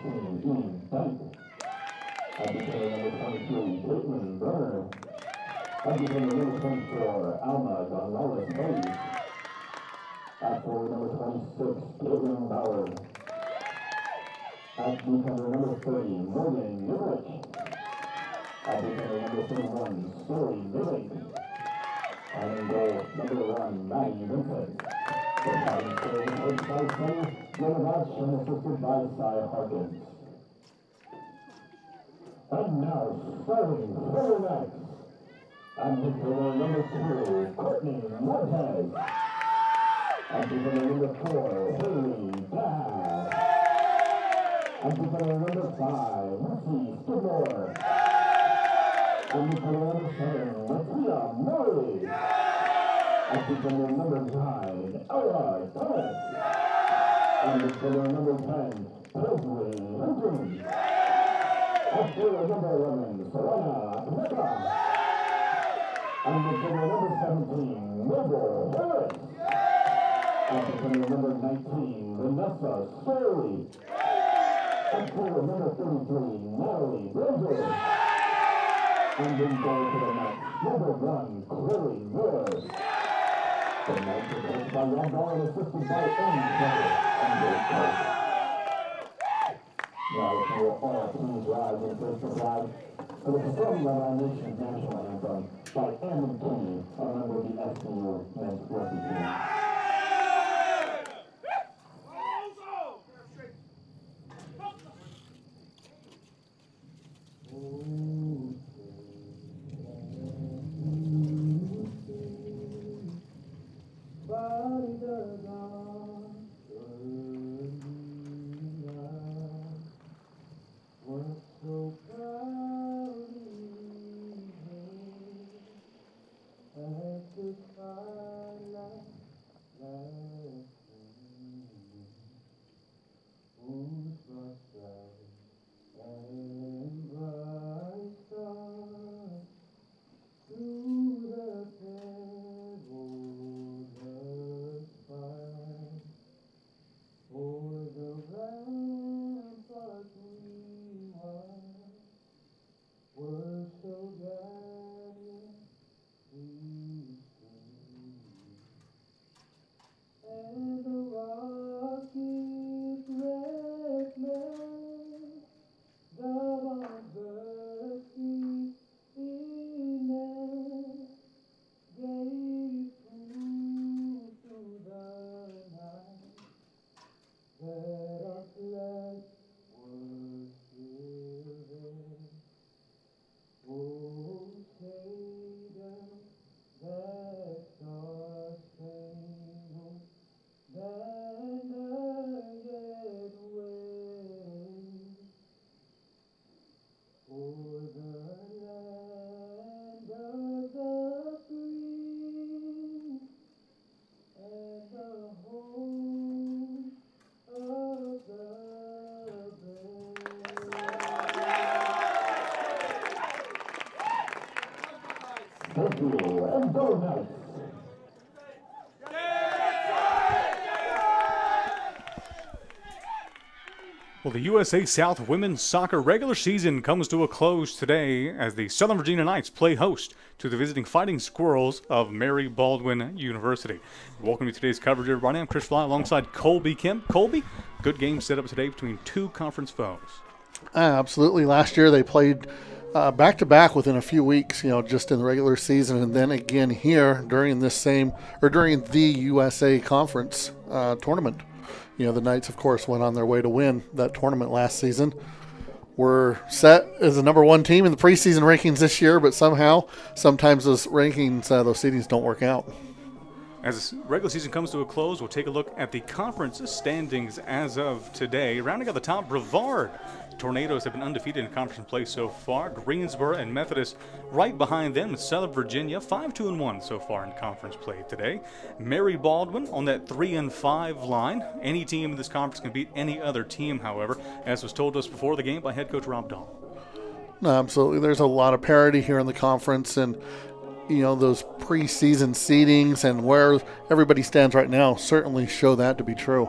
16, Eve Dyke. At defender number 23, Caitlin Burner. At defender number 24, Alma Gonzalez Hayes. At forward number 26, Caitlin Bauer. At defender number 30, Morgan Urich. At defender number 31, Story Vivek. And in goal, number 1, Maddie Vincent. The Fighting Squirrels are coached by Sonny Yanavach and assisted by Cy Harkins. And now, starting for the next, and defender number 2, Courtney Montez. And defender number 4, Haley Bass. And defender number 5, Lucy Skidmore. And defender number 7, Latia Murray. And defender number 9, Ella Thomas. And defender number 10, Paisley Hunting. And defender number 11, Serena Knecka. And defender number 17, Mabel Harris. And defender number 19, Vanessa Staley. And forward number 33, Natalie Brazier. And in goal to the match, number 1, Chloe Wood. The match is coached by Rob Baldwin, assisted by M. Trevor and Dave Clark. Now, if you will all please rise and place the flag for the performing of our nation's national anthem by M. Kennedy, a member of the SBU men's rugby team. Thank you, and go Knights. Well, the USA South women's soccer regular season comes to a close today as the Southern Virginia Knights play host to the visiting Fighting Squirrels of Mary Baldwin University. Welcome to today's coverage, everybody. I'm Chris Fly alongside Colby Kemp. Colby, good game set up today between two conference foes. Absolutely. Last year they played back-to-back within a few weeks, just in the regular season, and then again here during the USA Conference tournament. The Knights, of course, went on their way to win that tournament last season. We're set as the number one team in the preseason rankings this year, but sometimes those rankings, those seedings don't work out. As the regular season comes to a close, we'll take a look at the conference standings as of today. Rounding out the top, Brevard. Tornadoes have been undefeated in conference play so far. Greensboro and Methodist right behind them. Southern Virginia 5-2-1 so far in conference play today. Mary Baldwin on that 3-5 line. Any team in this conference can beat any other team, however, as was told us before the game by head coach Rob Dahl. No, absolutely. There's a lot of parity here in the conference, and those preseason seedings and where everybody stands right now certainly show that to be true.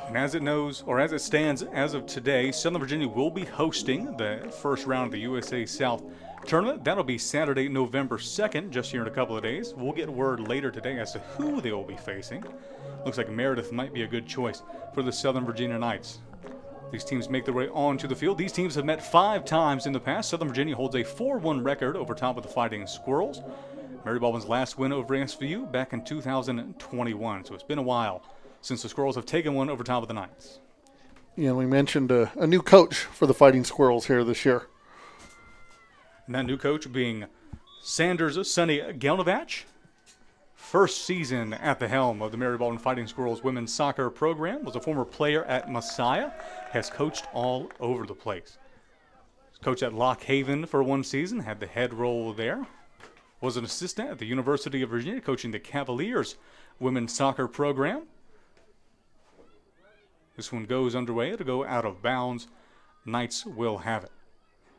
And as it stands as of today, Southern Virginia will be hosting the first round of the USA South tournament. That'll be Saturday, November 2nd, just here in a couple of days. We'll get word later today as to who they will be facing. Looks like Meredith might be a good choice for the Southern Virginia Knights. These teams make their way onto the field. These teams have met 5 times in the past. Southern Virginia holds a 4-1 record over top of the Fighting Squirrels. Mary Baldwin's last win over SVU back in 2021, so it's been a while since the Squirrels have taken one over top of the Knights. Yeah, we mentioned a new coach for the Fighting Squirrels here this year. And that new coach being Sanders Sonny Gelnovach. First season at the helm of the Mary Baldwin Fighting Squirrels women's soccer program. Was a former player at Messiah. Has coached all over the place. Coached at Lock Haven for one season. Had the head role there. Was an assistant at the University of Virginia coaching the Cavaliers women's soccer program. This one goes underway. It'll go out of bounds. Knights will have it.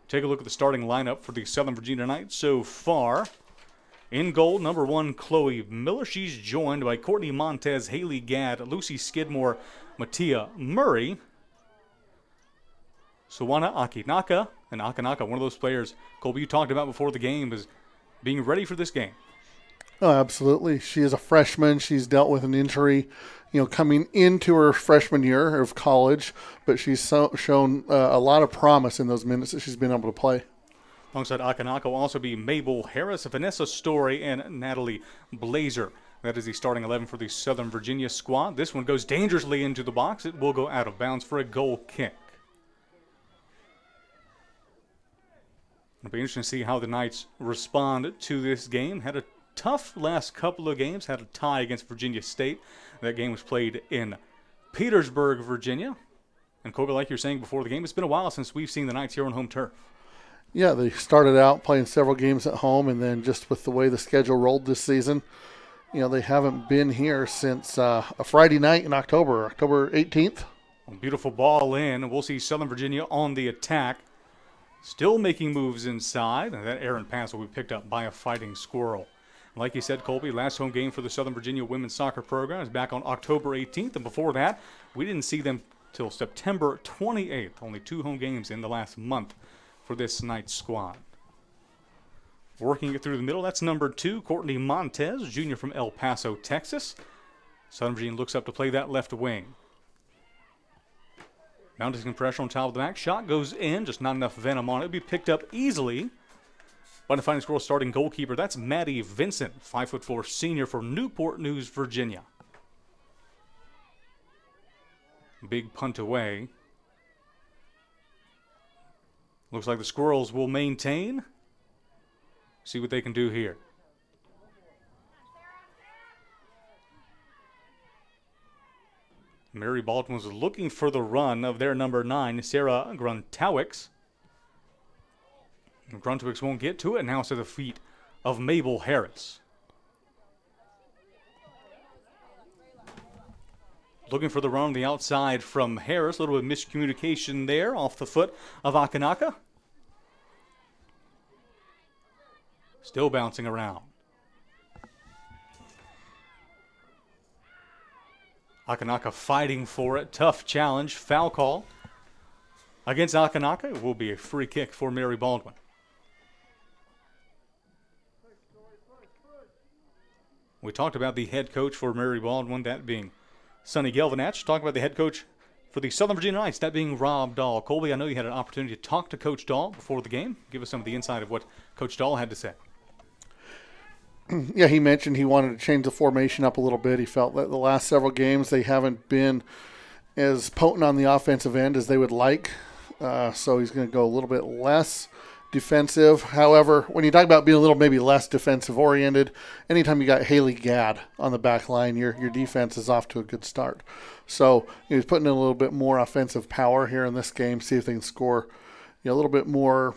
Take a look at the starting lineup for the Southern Virginia Knights so far. In goal, number 1, Chloe Miller. She's joined by Courtney Montez, Haley Gadd, Lucy Skidmore, Mattia Murray, Sawana Akinaka. And Akinaka, one of those players, Colby, you talked about before the game, is being ready for this game. Oh, absolutely. She is a freshman. She's dealt with an injury, coming into her freshman year of college, but she's shown a lot of promise in those minutes that she's been able to play. Alongside Akinaka will also be Mabel Harris, Vanessa Story, and Natalie Blazer. That is the starting 11 for the Southern Virginia squad. This one goes dangerously into the box. It will go out of bounds for a goal kick. It'll be interesting to see how the Knights respond to this game. Had a tough last couple of games. Had a tie against Virginia State. That game was played in Petersburg, Virginia. And Kobe, like you're saying before the game, it's been a while since we've seen the Knights here on home turf. Yeah, they started out playing several games at home, and then just with the way the schedule rolled this season, they haven't been here since a Friday night in October 18th. Beautiful ball in, and we'll see Southern Virginia on the attack. Still making moves inside, and that errant pass will be picked up by a Fighting Squirrel. Like you said, Colby, last home game for the Southern Virginia women's soccer program is back on October 18th, and before that, we didn't see them till September 28th. Only 2 home games in the last month for this Knights squad. Working it through the middle, that's number 2, Courtney Montez, junior from El Paso, Texas. Southern Virginia looks up to play that left wing. Mounting some pressure on top of the back. Shot goes in, just not enough venom on it. It'll be picked up easily by the Fighting Squirrels starting goalkeeper. That's Maddie Vincent, 5'4" senior from Newport News, Virginia. Big punt away. Looks like the Squirrels will maintain. See what they can do here. Mary Baldwin was looking for the run of their number 9, Sarah Gruntowicz. Gruntowicz won't get to it. Now it's at the feet of Mabel Harris. Looking for the run on the outside from Harris. A little bit of miscommunication there off the foot of Akinaka. Still bouncing around. Akinaka fighting for it. Tough challenge. Foul call against Akinaka. It will be a free kick for Mary Baldwin. We talked about the head coach for Mary Baldwin, that being Sonny Gelvanach. Talk about the head coach for the Southern Virginia Knights, that being Rob Dahl. Colby, I know you had an opportunity to talk to Coach Dahl before the game. Give us some of the insight of what Coach Dahl had to say. Yeah, he mentioned he wanted to change the formation up a little bit. He felt that the last several games they haven't been as potent on the offensive end as they would like. So he's going to go a little bit less defensive. However, when you talk about being a little maybe less defensive oriented, anytime you got Haley Gadd on the back line, your defense is off to a good start. So he's putting in a little bit more offensive power here in this game, see if they can score a little bit more,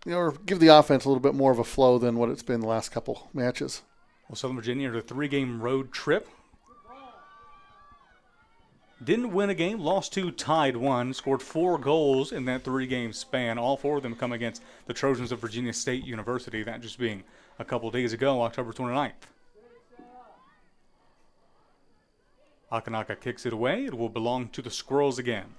or give the offense a little bit more of a flow than what it's been the last couple matches. Well, Southern Virginia had a 3-game road trip. Didn't win a game, lost 2, tied 1, scored 4 goals in that 3-game span. All 4 of them come against the Trojans of Virginia State University, that just being a couple days ago, October 29th. Akinaka kicks it away. It will belong to the Squirrels again.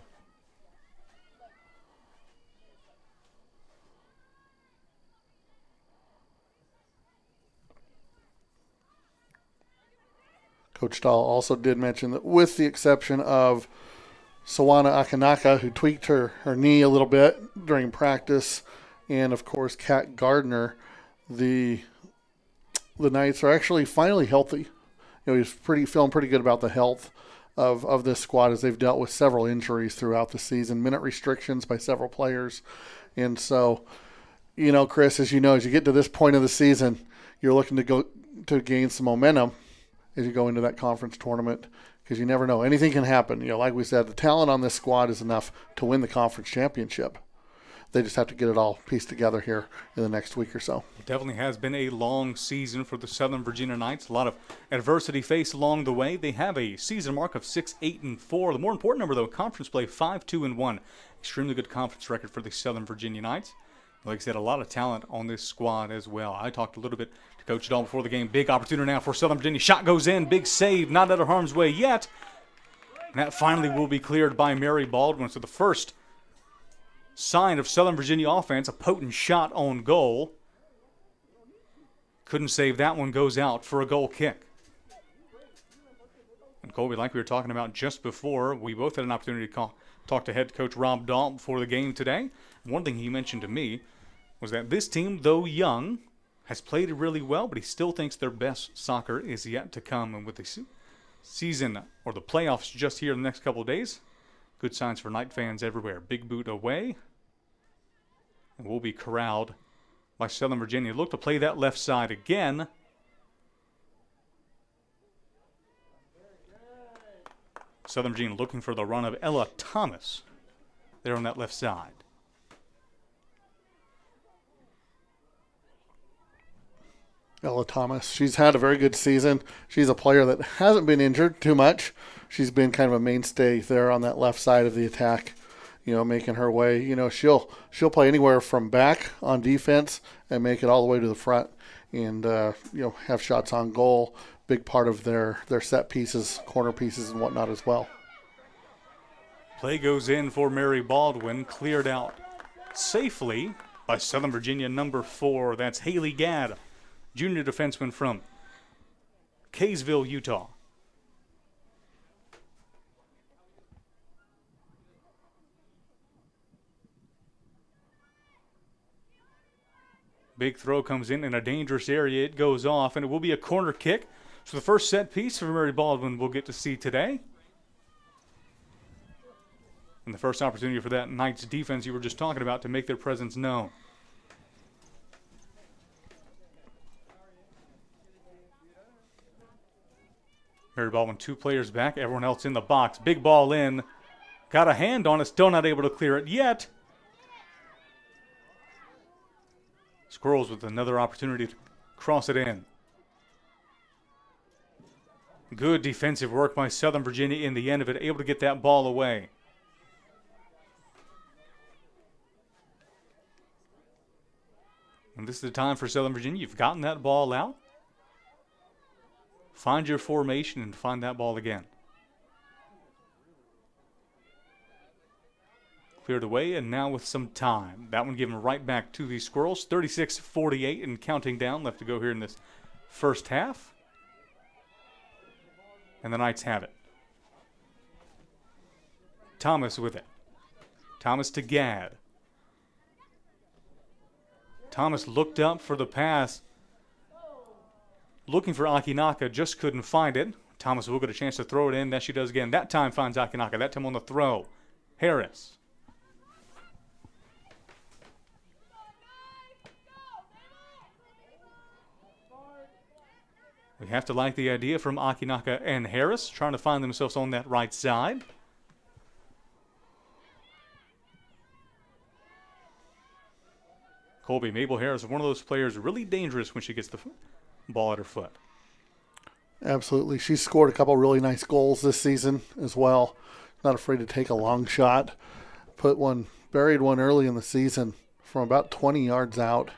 Coach Dahl also did mention that with the exception of Sawana Akinaka, who tweaked her knee a little bit during practice, and of course Kat Gardner, the Knights are actually finally healthy. He's feeling pretty good about the health of this squad as they've dealt with several injuries throughout the season, minute restrictions by several players. And so, Chris, as you know, as you get to this point of the season, you're looking to gain some momentum as you go into that conference tournament, because you never know. Anything can happen. Like we said, the talent on this squad is enough to win the conference championship. They just have to get it all pieced together here in the next week or so. It definitely has been a long season for the Southern Virginia Knights. A lot of adversity faced along the way. They have a season mark of 6-8-4. The more important number, though, conference play 5-2-1. Extremely good conference record for the Southern Virginia Knights. Like I said, a lot of talent on this squad as well. I talked a little bit to Coach Dahl before the game. Big opportunity now for Southern Virginia. Shot goes in. Big save. Not out of harm's way yet. And that finally will be cleared by Mary Baldwin. So the first sign of Southern Virginia offense, a potent shot on goal. Couldn't save that one. Goes out for a goal kick. And Colby, like we were talking about just before, we both had an opportunity to talk to head coach Rob Dahl before the game today. One thing he mentioned to me was that this team, though young, has played really well, but he still thinks their best soccer is yet to come. And with the season or the playoffs just here in the next couple of days, good signs for Knight fans everywhere. Big boot away. And we'll be corralled by Southern Virginia. Look to play that left side again. Southern Virginia looking for the run of Ella Thomas there on that left side. Ella Thomas, she's had a very good season. She's a player that hasn't been injured too much. She's been kind of a mainstay there on that left side of the attack, making her way. She'll play anywhere from back on defense and make it all the way to the front and, have shots on goal. Big part of their set pieces, corner pieces and whatnot as well. Play goes in for Mary Baldwin, cleared out safely by Southern Virginia number 4. That's Haley Gadd, junior defenseman from Kaysville, Utah. Big throw comes in a dangerous area. It goes off, and it will be a corner kick. So the first set piece for Mary Baldwin we'll get to see today. And the first opportunity for that Knights defense you were just talking about to make their presence known. Mary Baldwin, 2 players back, everyone else in the box. Big ball in. Got a hand on it, still not able to clear it yet. Squirrels with another opportunity to cross it in. Good defensive work by Southern Virginia in the end of it, able to get that ball away. And this is the time for Southern Virginia. You've gotten that ball out. Find your formation and find that ball again. Cleared away, and now with some time. That one given right back to the Squirrels. 36-48 and counting down left to go here in this first half. And the Knights have it. Thomas with it. Thomas to Gadd. Thomas looked up for the pass. Looking for Akinaka, just couldn't find it. Thomas will get a chance to throw it in. That she does again. That time finds Akinaka. That time on the throw. Harris. We have to like the idea from Akinaka and Harris, trying to find themselves on that right side. Colby, Mabel Harris is one of those players really dangerous when she gets the ball at her foot. Absolutely. She's scored a couple really nice goals this season as well. Not afraid to take a long shot. Buried one early in the season from about 20 yards out.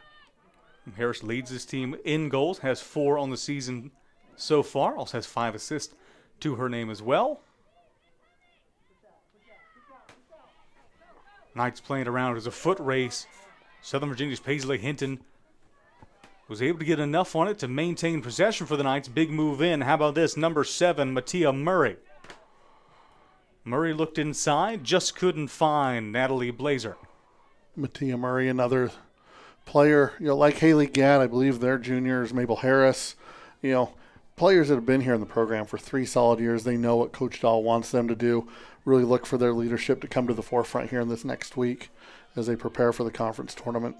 Harris leads his team in goals, has 4 on the season so far, also has 5 assists to her name as well. Knights playing around as a foot race. Southern Virginia's Paisley Hinton was able to get enough on it to maintain possession for the Knights. Big move in. How about this? Number 7, Mattia Murray. Murray looked inside, just couldn't find Natalie Blazer. Mattia Murray, another player, like Haley Gadd, I believe their juniors, Mabel Harris, players that have been here in the program for 3 solid years. They know what Coach Dahl wants them to do. Really look for their leadership to come to the forefront here in this next week as they prepare for the conference tournament.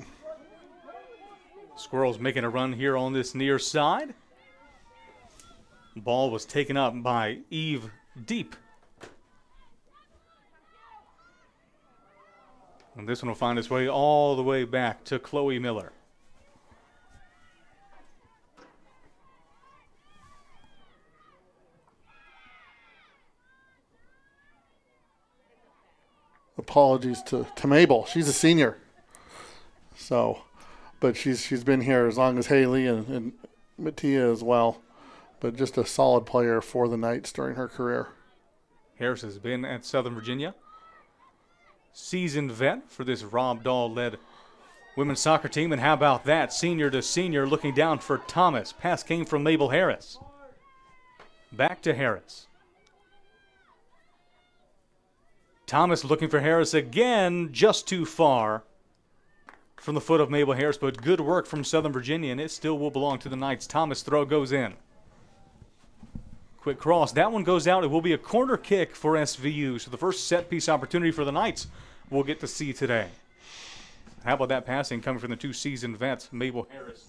Squirrels making a run here on this near side. Ball was taken up by Eve Deep. And this one will find its way all the way back to Chloe Miller. Apologies to Mabel. She's a senior. But she's been here as long as Haley and Mattia as well. But just a solid player for the Knights during her career. Harris has been at Southern Virginia. Seasoned vet for this Rob Dahl-led women's soccer team. And how about that? Senior to senior looking down for Thomas. Pass came from Mabel Harris. Back to Harris. Thomas looking for Harris again, just too far from the foot of Mabel Harris, but good work from Southern Virginia, and it still will belong to the Knights. Thomas' throw goes in. Quick cross. That one goes out. It will be a corner kick for SVU. So the first set-piece opportunity for the Knights we'll get to see today. How about that passing coming from the 2 seasoned vets, Mabel Harris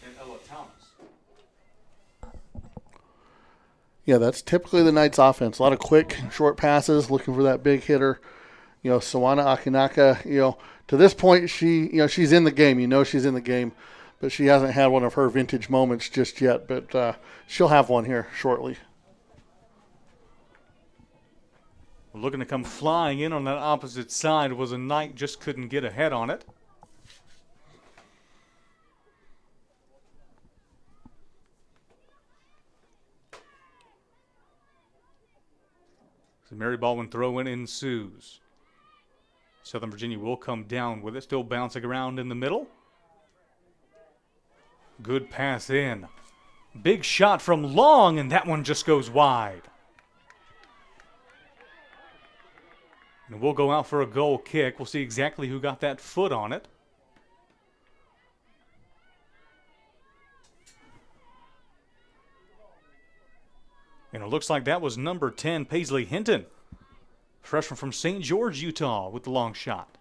and Ella Thomas? Yeah, that's typically the Knights' offense. A lot of quick, short passes, looking for that big hitter. Sawana Akinaka, to this point, she's in the game. She's in the game. But she hasn't had one of her vintage moments just yet. But she'll have one here shortly. Looking to come flying in on that opposite side was a Knight, just couldn't get ahead on it. So Mary Baldwin throw-in ensues. Southern Virginia will come down with it, still bouncing around in the middle. Good pass in. Big shot from Long, and that one just goes wide. And we'll go out for a goal kick. We'll see exactly who got that foot on it. And it looks like that was number 10, Paisley Hinton. Freshman from St. George, Utah, with the long shot.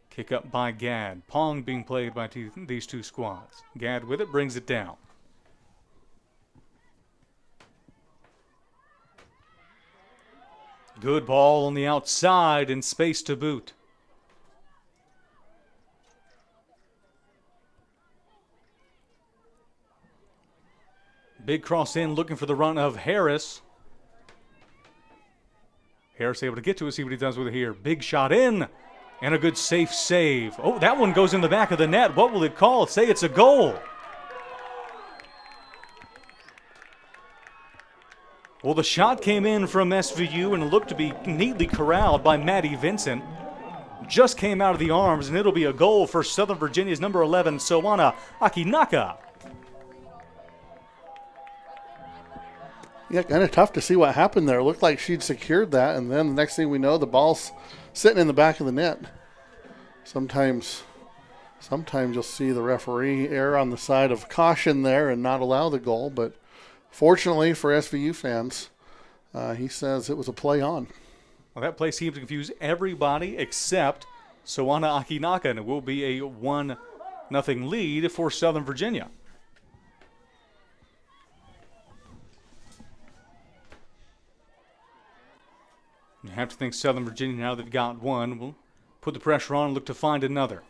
Kick up by Gadd. Pong being played by these 2 squads. Gadd with it, brings it down. Good ball on the outside and space to boot. Big cross in, looking for the run of Harris. Harris able to get to it, see what he does with it here. Big shot in, and a good safe save. Oh, that one goes in the back of the net. What will it call? Say it's a goal. Well, the shot came in from SVU and looked to be neatly corralled by Maddie Vincent. Just came out of the arms, and it'll be a goal for Southern Virginia's number 11, Sawana Akinaka. Yeah, kind of tough to see what happened there. It looked like she'd secured that, and then the next thing we know, the ball's sitting in the back of the net. Sometimes you'll see the referee err on the side of caution there and not allow the goal, but fortunately for SVU fans, he says it was a play on. Well, that play seems to confuse everybody except Sawana Akinaka, and it will be a 1-0 lead for Southern Virginia. You have to think Southern Virginia, now they've got one, will put the pressure on and look to find another.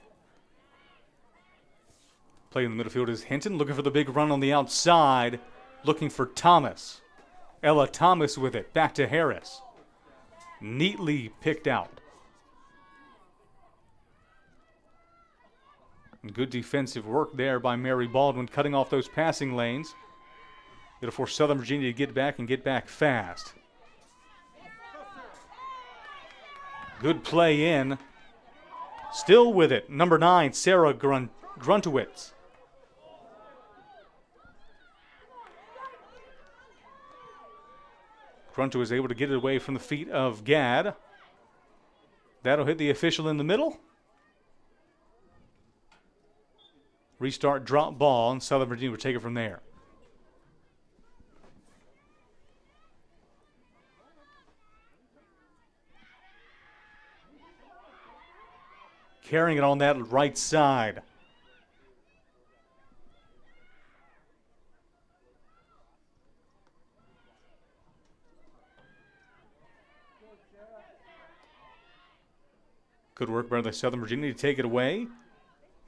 Play in the midfield is Hinton, looking for the big run on the outside, looking for Thomas. Ella Thomas with it, back to Harris. Neatly picked out. And good defensive work there by Mary Baldwin, cutting off those passing lanes. It'll force Southern Virginia to get back and get back fast. Good play in. Still with it, number 9, Sarah Gruntowitz. Grunter was able to get it away from the feet of Gadd. That'll hit the official in the middle. Restart drop ball, and Southern Virginia will take it from there. Carrying it on that right side. Good work by the Southern Virginia to take it away.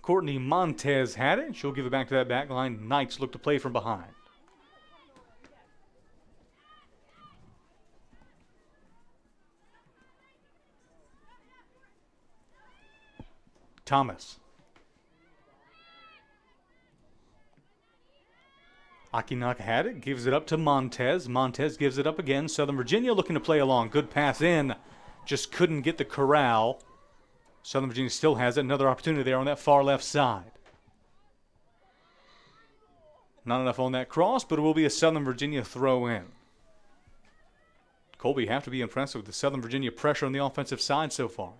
Courtney Montez had it. She'll give it back to that back line. Knights look to play from behind. Thomas. Akinaka had it. Gives it up to Montez. Montez gives it up again. Southern Virginia looking to play along. Good pass in. Just couldn't get the corral. Southern Virginia still has it. Another opportunity there on that far left side. Not enough on that cross, but it will be a Southern Virginia throw in. Colby, you have to be impressed with the Southern Virginia pressure on the offensive side so far.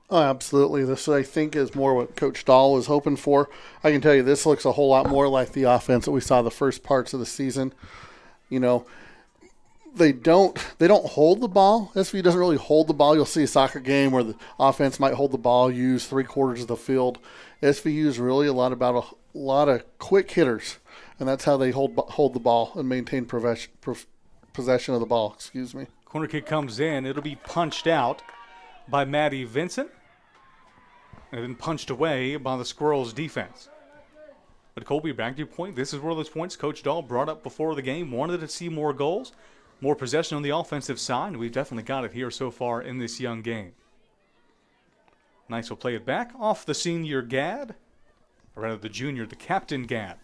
Oh, absolutely. This, I think, is more what Coach Dahl was hoping for. I can tell you this looks a whole lot more like the offense that we saw the first parts of the season. You know, they don't hold the ball. SV doesn't really hold the ball. You'll see a soccer game where the offense might hold the ball, use 3/4 of the field. SVU is really a lot of quick hitters, and that's how they hold the ball and maintain possession of the ball. Excuse me. Corner kick comes in. It'll be punched out by Maddie Vincent and then punched away by the Squirrels defense. But Colby, back to your point, this is one of those points Coach Dahl brought up before the game, wanted to see more goals, more possession on the offensive side, and we've definitely got it here so far in this young game. Nice will play it back off the senior Gadd, or rather the junior, the captain Gadd.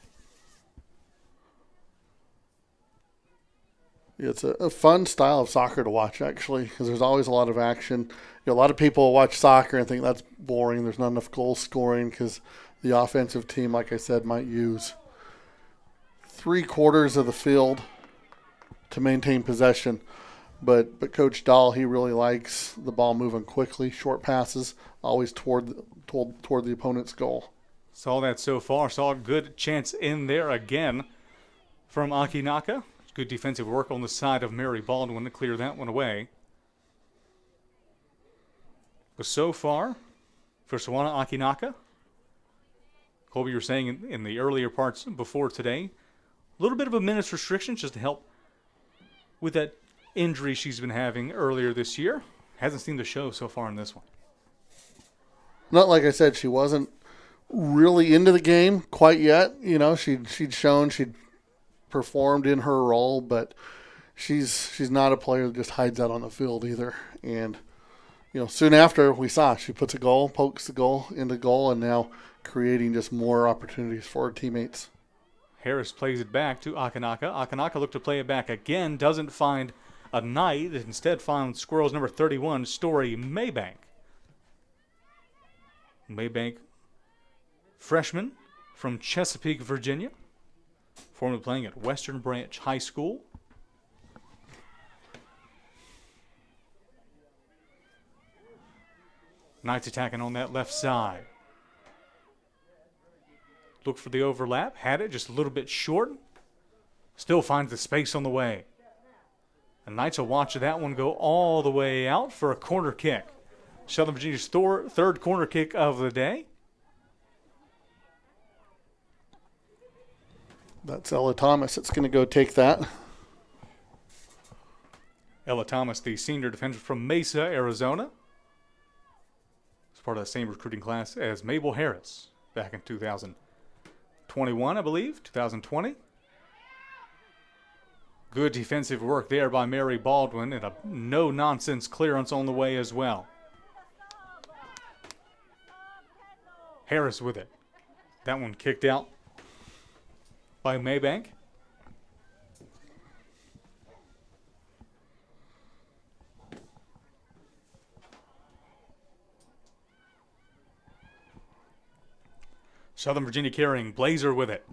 It's a fun style of soccer to watch, actually, because there's always a lot of action. You know, a lot of people watch soccer and think that's boring. There's not enough goal scoring because the offensive team, like I said, might use 3/4 of the field to maintain possession. But Coach Dahl, he really likes the ball moving quickly, short passes, always toward the opponent's goal. Saw that so far. Saw a good chance in there again from Akinaka. Good defensive work on the side of Mary Baldwin to clear that one away. But so far, for Sawana Akinaka, Colby, you were saying in the earlier parts before today, a little bit of a minutes restriction just to help with that injury she's been having earlier this year. Hasn't seen the show so far in this one. Not like I said, she wasn't really into the game quite yet. You know, she'd shown she'd performed in her role, but she's not a player that just hides out on the field either. And, you know, soon after we saw she puts a goal, pokes the goal into goal, and now creating just more opportunities for her teammates. Harris plays it back to Akinaka. Akinaka looked to play it back again, doesn't find a Knight, instead finds Squirrels number 31, Story Maybank. Maybank, freshman from Chesapeake, Virginia, formerly playing at Western Branch High School. Knights attacking on that left side. Look for the overlap. Had it just a little bit short. Still finds the space on the way. And Knights will watch that one go all the way out for a corner kick. Southern Virginia's third corner kick of the day. That's Ella Thomas. It's going to go take that. Ella Thomas, the senior defender from Mesa, Arizona. As part of the same recruiting class as Mabel Harris back in 2021, I believe, 2020. Good defensive work there by Mary Baldwin, and a no-nonsense clearance on the way as well. Harris with it. That one kicked out by Maybank. Southern Virginia carrying. Blazer with it.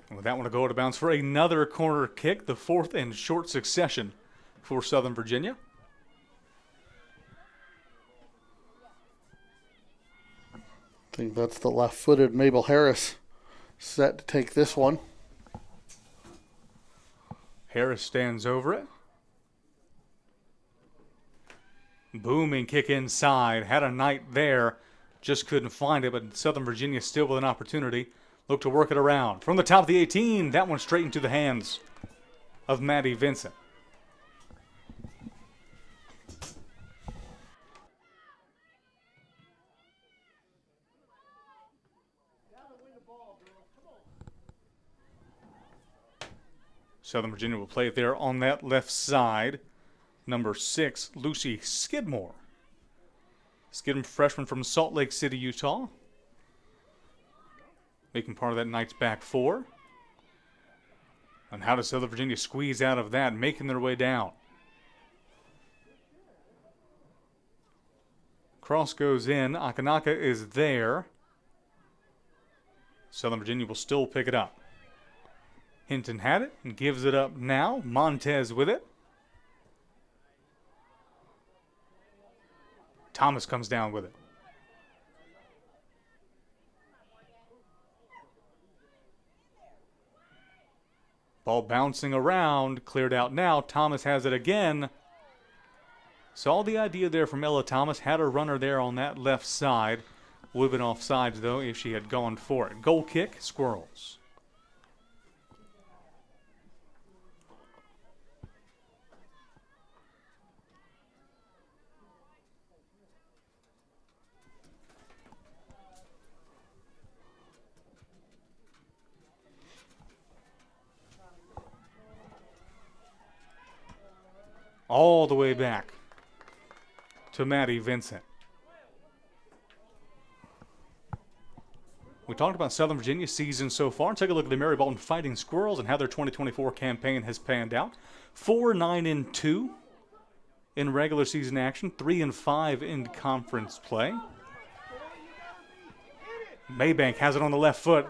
And with that one to go out of bounds for another corner kick, the fourth in short succession for Southern Virginia. I think that's the left-footed Mabel Harris set to take this one. Harris stands over it. Booming kick inside. Had a night there. Just couldn't find it, but Southern Virginia still with an opportunity. Look to work it around. From the top of the 18, that one straight into the hands of Maddie Vincent. Southern Virginia will play it there on that left side. Number 6, Lucy Skidmore. Skidmore, freshman from Salt Lake City, Utah. Making part of that night's back four. And how does Southern Virginia squeeze out of that, making their way down? Cross goes in. Akanaka is there. Southern Virginia will still pick it up. Hinton had it and gives it up now. Montez with it. Thomas comes down with it. Ball bouncing around, cleared out now. Thomas has it again. Saw the idea there from Ella Thomas. Had a runner there on that left side. Would have been offsides, though, if she had gone for it. Goal kick, Squirrels. All the way back to Maddie Vincent. We talked about Southern Virginia's season so far. Take a look at the Mary Baldwin Fighting Squirrels and how their 2024 campaign has panned out. 4-9-2 in regular season action, 3-5 in conference play. Maybank has it on the left foot.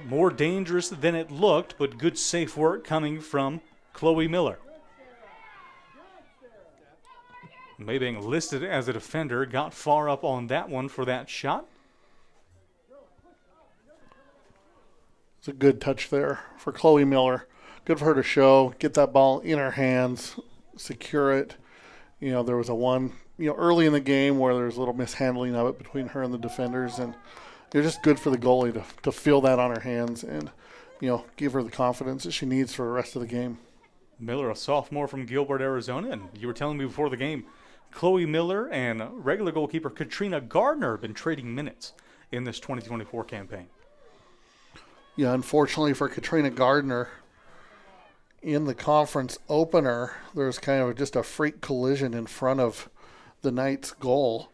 More dangerous than it looked, but good safe work coming from Chloe Miller. Maybank listed as a defender, got far up on that one for that shot. It's a good touch there for Chloe Miller. Good for her to show, get that ball in her hands, secure it. You know, there was a one, early in the game where there was a little mishandling of it between her and the defenders, and it was just good for the goalie to feel that on her hands and, give her the confidence that she needs for the rest of the game. Miller, a sophomore from Gilbert, Arizona, and you were telling me before the game, Chloe Miller and regular goalkeeper Katrina Gardner have been trading minutes in this 2024 campaign. Yeah, unfortunately for Katrina Gardner, in the conference opener, there was kind of just a freak collision in front of the Knights' goal.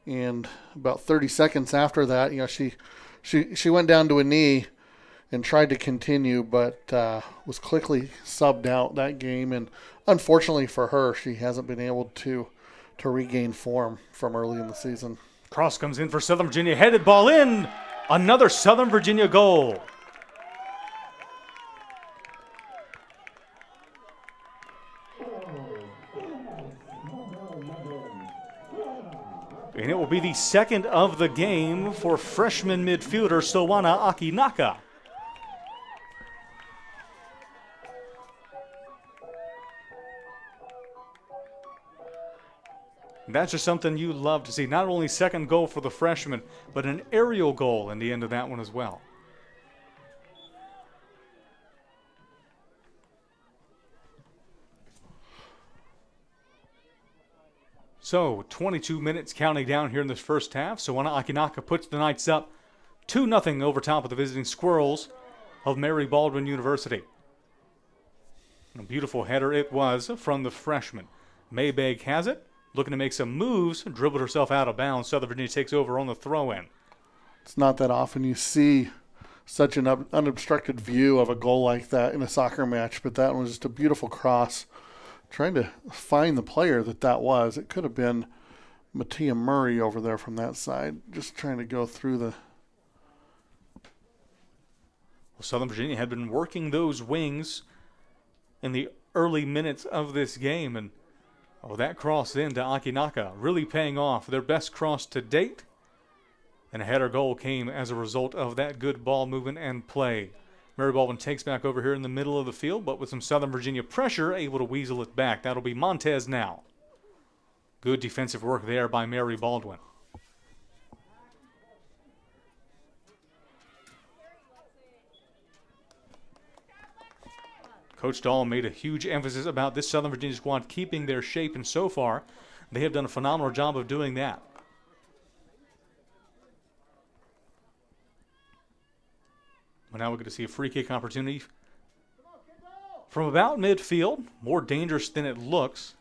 And about 30 seconds after that, she went down to a knee and tried to continue, but was quickly subbed out that game. And unfortunately for her, she hasn't been able to regain form from early in the season. Cross comes in for Southern Virginia. Headed ball in. Another Southern Virginia goal. And it will be the second of the game for freshman midfielder Sowana Akinaka. That's just something you love to see. Not only second goal for the freshman, but an aerial goal in the end of that one as well. So, 22 minutes counting down here in this first half. Sowana Akinaka puts the Knights up 2-0 over top of the visiting Squirrels of Mary Baldwin University. A beautiful header it was from the freshman. Maybank has it. looking to make some moves, dribbled herself out of bounds. Southern Virginia takes over on the throw-in. It's not that often you see such an unobstructed view of a goal like that in a soccer match, but that was just a beautiful cross. Trying to find the player that was. It could have been Mattia Murray over there from that side. Just trying to go through the... Well, Southern Virginia had been working those wings in the early minutes of this game, and that cross into Akinaka really paying off. Their best cross to date, and a header goal came as a result of that good ball movement and play. Mary Baldwin takes back over here in the middle of the field, but with some Southern Virginia pressure, able to weasel it back. That'll be Montez now. Good defensive work there by Mary Baldwin. Coach Dahl made a huge emphasis about this Southern Virginia squad keeping their shape, and so far, they have done a phenomenal job of doing that. Well, now we're going to see a free kick opportunity from about midfield. More dangerous than it looks.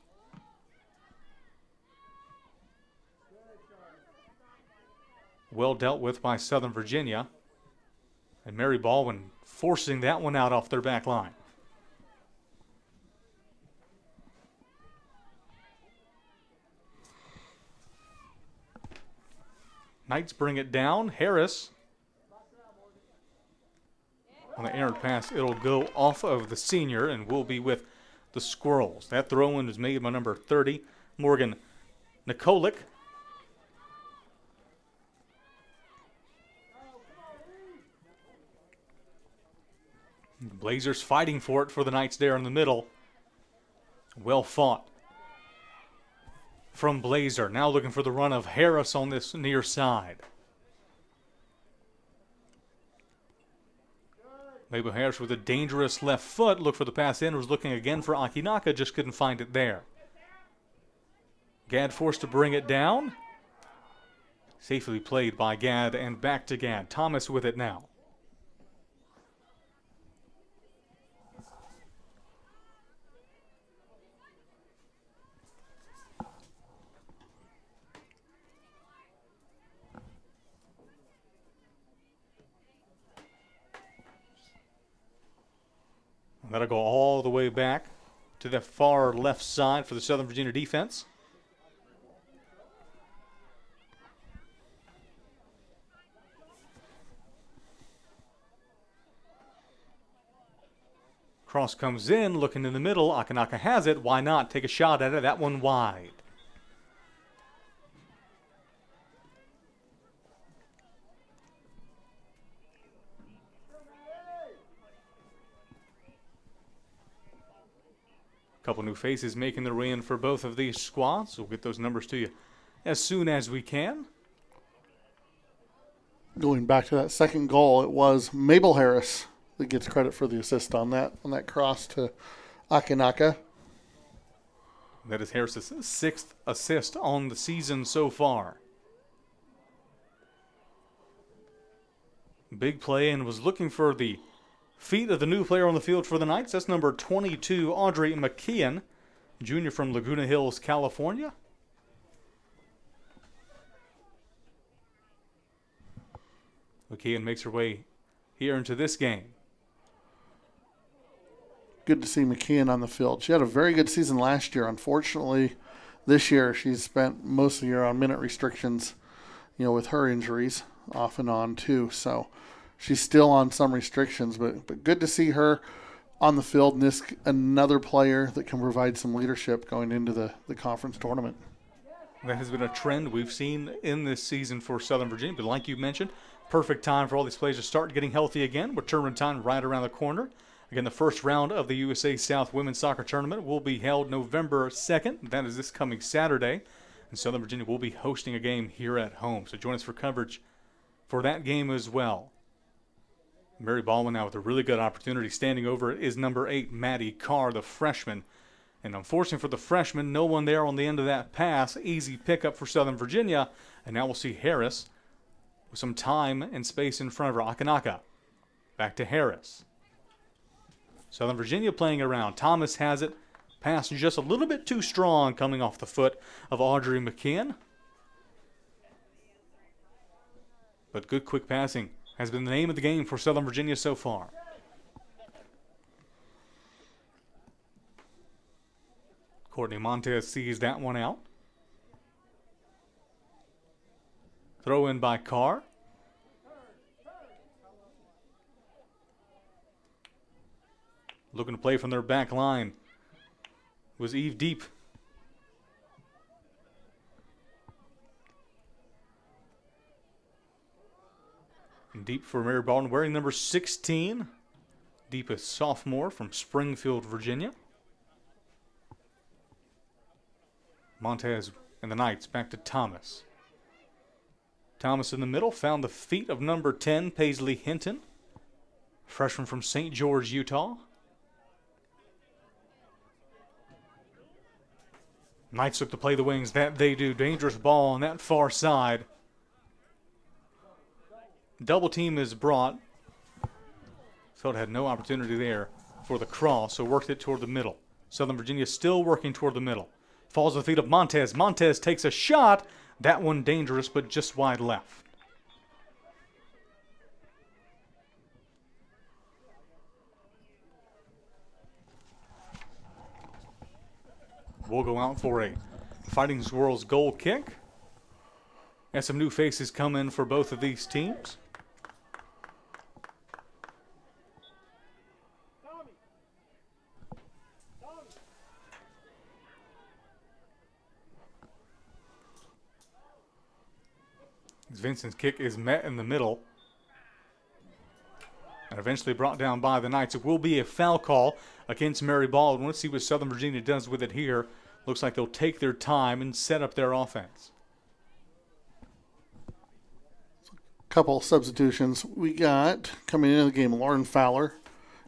Well dealt with by Southern Virginia. And Mary Baldwin forcing that one out off their back line. Knights bring it down. Harris on the errant pass. It'll go off of the senior and will be with the Squirrels. That throw-in is made by number 30, Morgan Nikolic. The Blazers fighting for it for the Knights there in the middle. Well fought from Blazer. Now looking for the run of Harris on this near side. Mabel Harris with a dangerous left foot. Look for the pass in. Was looking again for Akinaka. Just couldn't find it there. Gadd forced to bring it down. Safely played by Gadd and back to Gadd. Thomas with it now. That'll go all the way back to the far left side for the Southern Virginia defense. Cross comes in, looking in the middle. Akinaka has it. Why not? Take a shot at it. That one wide. Couple new faces making their way in for both of these squads. We'll get those numbers to you as soon as we can. Going back to that second goal, it was Mabel Harris that gets credit for the assist on that cross to Akinaka. That is Harris's 6th assist on the season so far. Big play, and was looking for the feet of the new player on the field for the Knights. That's number 22, Audrey McKeon, junior from Laguna Hills, California. McKeon makes her way here into this game. Good to see McKeon on the field. She had a very good season last year. Unfortunately, this year she's spent most of the year on minute restrictions, with her injuries off and on too. So she's still on some restrictions, but good to see her on the field, and this another player that can provide some leadership going into the conference tournament. That has been a trend we've seen in this season for Southern Virginia, but like you mentioned, perfect time for all these players to start getting healthy again, with tournament time right around the corner. Again, the first round of the USA South Women's Soccer Tournament will be held November 2nd. That is this coming Saturday, and Southern Virginia will be hosting a game here at home. So join us for coverage for that game as well. Mary Baldwin now with a really good opportunity. Standing over it is number 8, Maddie Carr, the freshman. And unfortunately for the freshman, no one there on the end of that pass. Easy pickup for Southern Virginia. And now we'll see Harris with some time and space in front of her. Akinaka. Back to Harris. Southern Virginia playing around. Thomas has it. Pass just a little bit too strong coming off the foot of Audrey McKeon. But good quick passing has been the name of the game for Southern Virginia so far. Courtney Montez sees that one out. Throw in by Carr. Looking to play from their back line was Eve Deep. And Deep for Mary Baldwin, wearing number 16. Deep is sophomore from Springfield, Virginia. Montez and the Knights back to Thomas. Thomas in the middle, found the feet of number 10, Paisley Hinton. Freshman from St. George, Utah. Knights look to play the wings. That they do. Dangerous ball on that far side. Double team is brought. Felt had no opportunity there for the cross, so worked it toward the middle. Southern Virginia still working toward the middle. Falls at the feet of Montez. Montez takes a shot. That one dangerous, but just wide left. We'll go out for a Fighting Squirrels goal kick. And some new faces come in for both of these teams. Vincent's kick is met in the middle and eventually brought down by the Knights. It will be a foul call against Mary Baldwin. Let's see what Southern Virginia does with it here. Looks like they'll take their time and set up their offense. Couple substitutions. We got, coming into the game, Lauren Fowler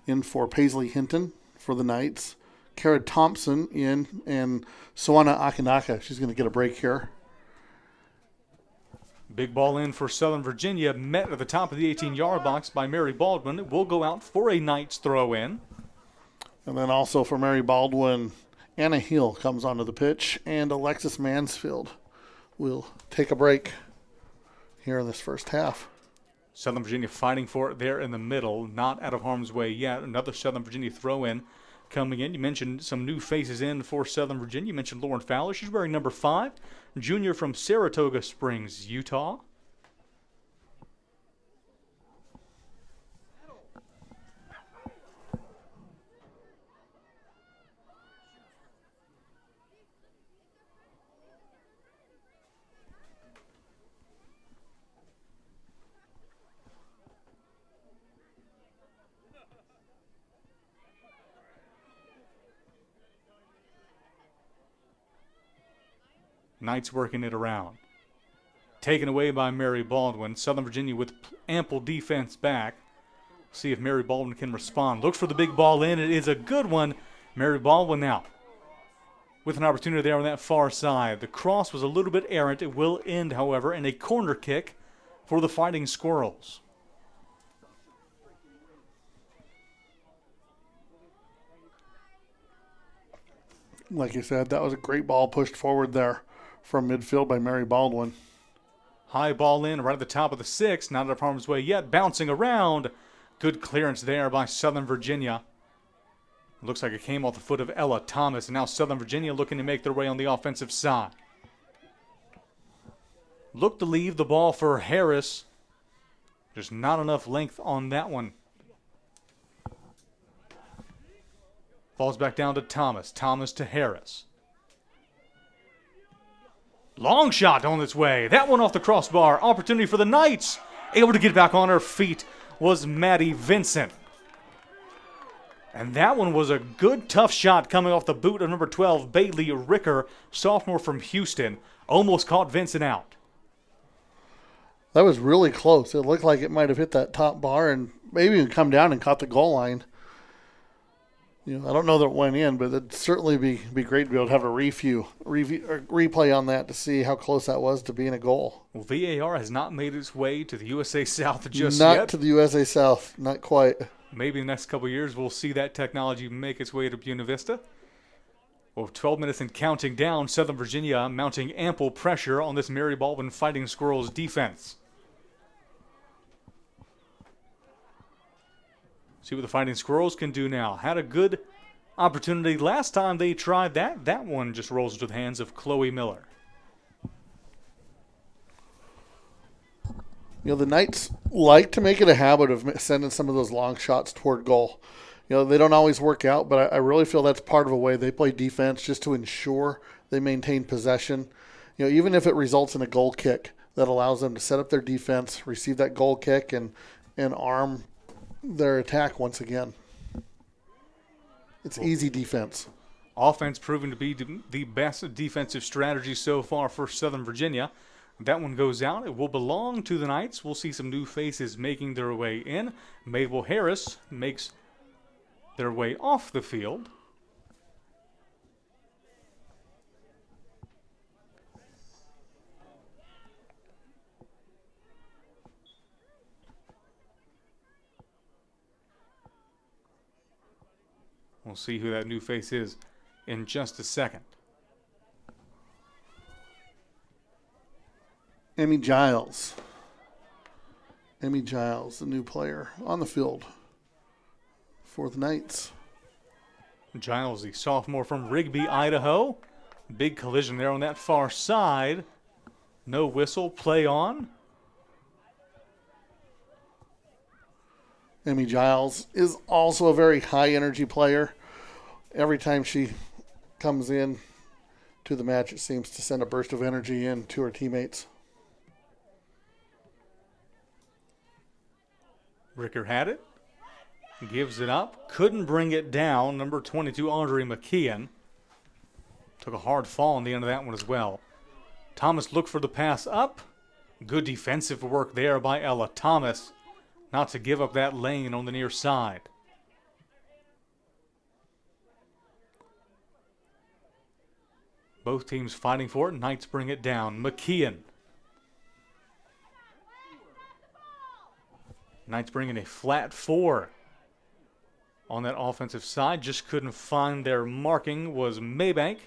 in for Paisley Hinton for the Knights. Kara Thompson in, and Sawana Akinaka. She's going to get a break here. Big ball in for Southern Virginia, met at the top of the 18-yard box by Mary Baldwin. It will go out for a Knights throw in. And then also for Mary Baldwin, Anna Hill comes onto the pitch, and Alexis Mansfield will take a break here in this first half. Southern Virginia fighting for it there in the middle, not out of harm's way yet. Another Southern Virginia throw in coming in. You mentioned some new faces in for Southern Virginia. You mentioned Lauren Fowler. She's wearing number 5, junior from Saratoga Springs, Utah. Knights working it around. Taken away by Mary Baldwin. Southern Virginia with ample defense back. See if Mary Baldwin can respond. Looks for the big ball in. It is a good one. Mary Baldwin now with an opportunity there on that far side. The cross was a little bit errant. It will end, however, in a corner kick for the Fighting Squirrels. Like you said, that was a great ball pushed forward there from midfield by Mary Baldwin. High ball in right at the top of the 6. Not out of harm's way yet. Bouncing around. Good clearance there by Southern Virginia. Looks like it came off the foot of Ella Thomas. And now Southern Virginia looking to make their way on the offensive side. Look to leave the ball for Harris. Just not enough length on that one. Falls back down to Thomas. Thomas to Harris. Long shot on its way. That one off the crossbar. Opportunity for the Knights. Able to get back on her feet was Maddie Vincent. And that one was a good, tough shot coming off the boot of number 12, Bailey Ricker, sophomore from Houston. Almost caught Vincent out. That was really close. It looked like it might have hit that top bar and maybe even come down and caught the goal line. You know, I don't know that it went in, but it'd certainly be great to be able to have a replay on that to see how close that was to being a goal. Well, VAR has not made its way to the USA South just yet. Not to the USA South, not quite. Maybe in the next couple of years we'll see that technology make its way to Buena Vista. Well, 12 minutes and counting down, Southern Virginia mounting ample pressure on this Mary Baldwin Fighting Squirrels defense. See what the Fighting Squirrels can do now. Had a good opportunity last time they tried that. That one just rolls into the hands of Chloe Miller. You know, the Knights like to make it a habit of sending some of those long shots toward goal. You know, they don't always work out, but I really feel that's part of a way they play defense just to ensure they maintain possession. You know, even if it results in a goal kick that allows them to set up their defense, receive that goal kick, and arm their attack once again. It's easy defense. Offense proving to be the best defensive strategy so far for Southern Virginia. That one goes out. It will belong to the Knights. We'll see some new faces making their way in. Mabel Harris makes their way off the field. We'll see who that new face is in just a second. Emmy Giles. Emmy Giles, the new player on the field for the Knights. Giles, the sophomore from Rigby, Idaho. Big collision there on that far side. No whistle, play on. Emmy Giles is also a very high-energy player. Every time she comes in to the match, it seems to send a burst of energy in to her teammates. Ricker had it. Gives it up. Couldn't bring it down. Number 22, Audrey McKeon. Took a hard fall on the end of that one as well. Thomas looked for the pass up. Good defensive work there by Ella Thomas. Not to give up that lane on the near side. Both teams fighting for it. Knights bring it down. McKeon. Knights bringing a flat 4 on that offensive side. Just couldn't find their marking was Maybank.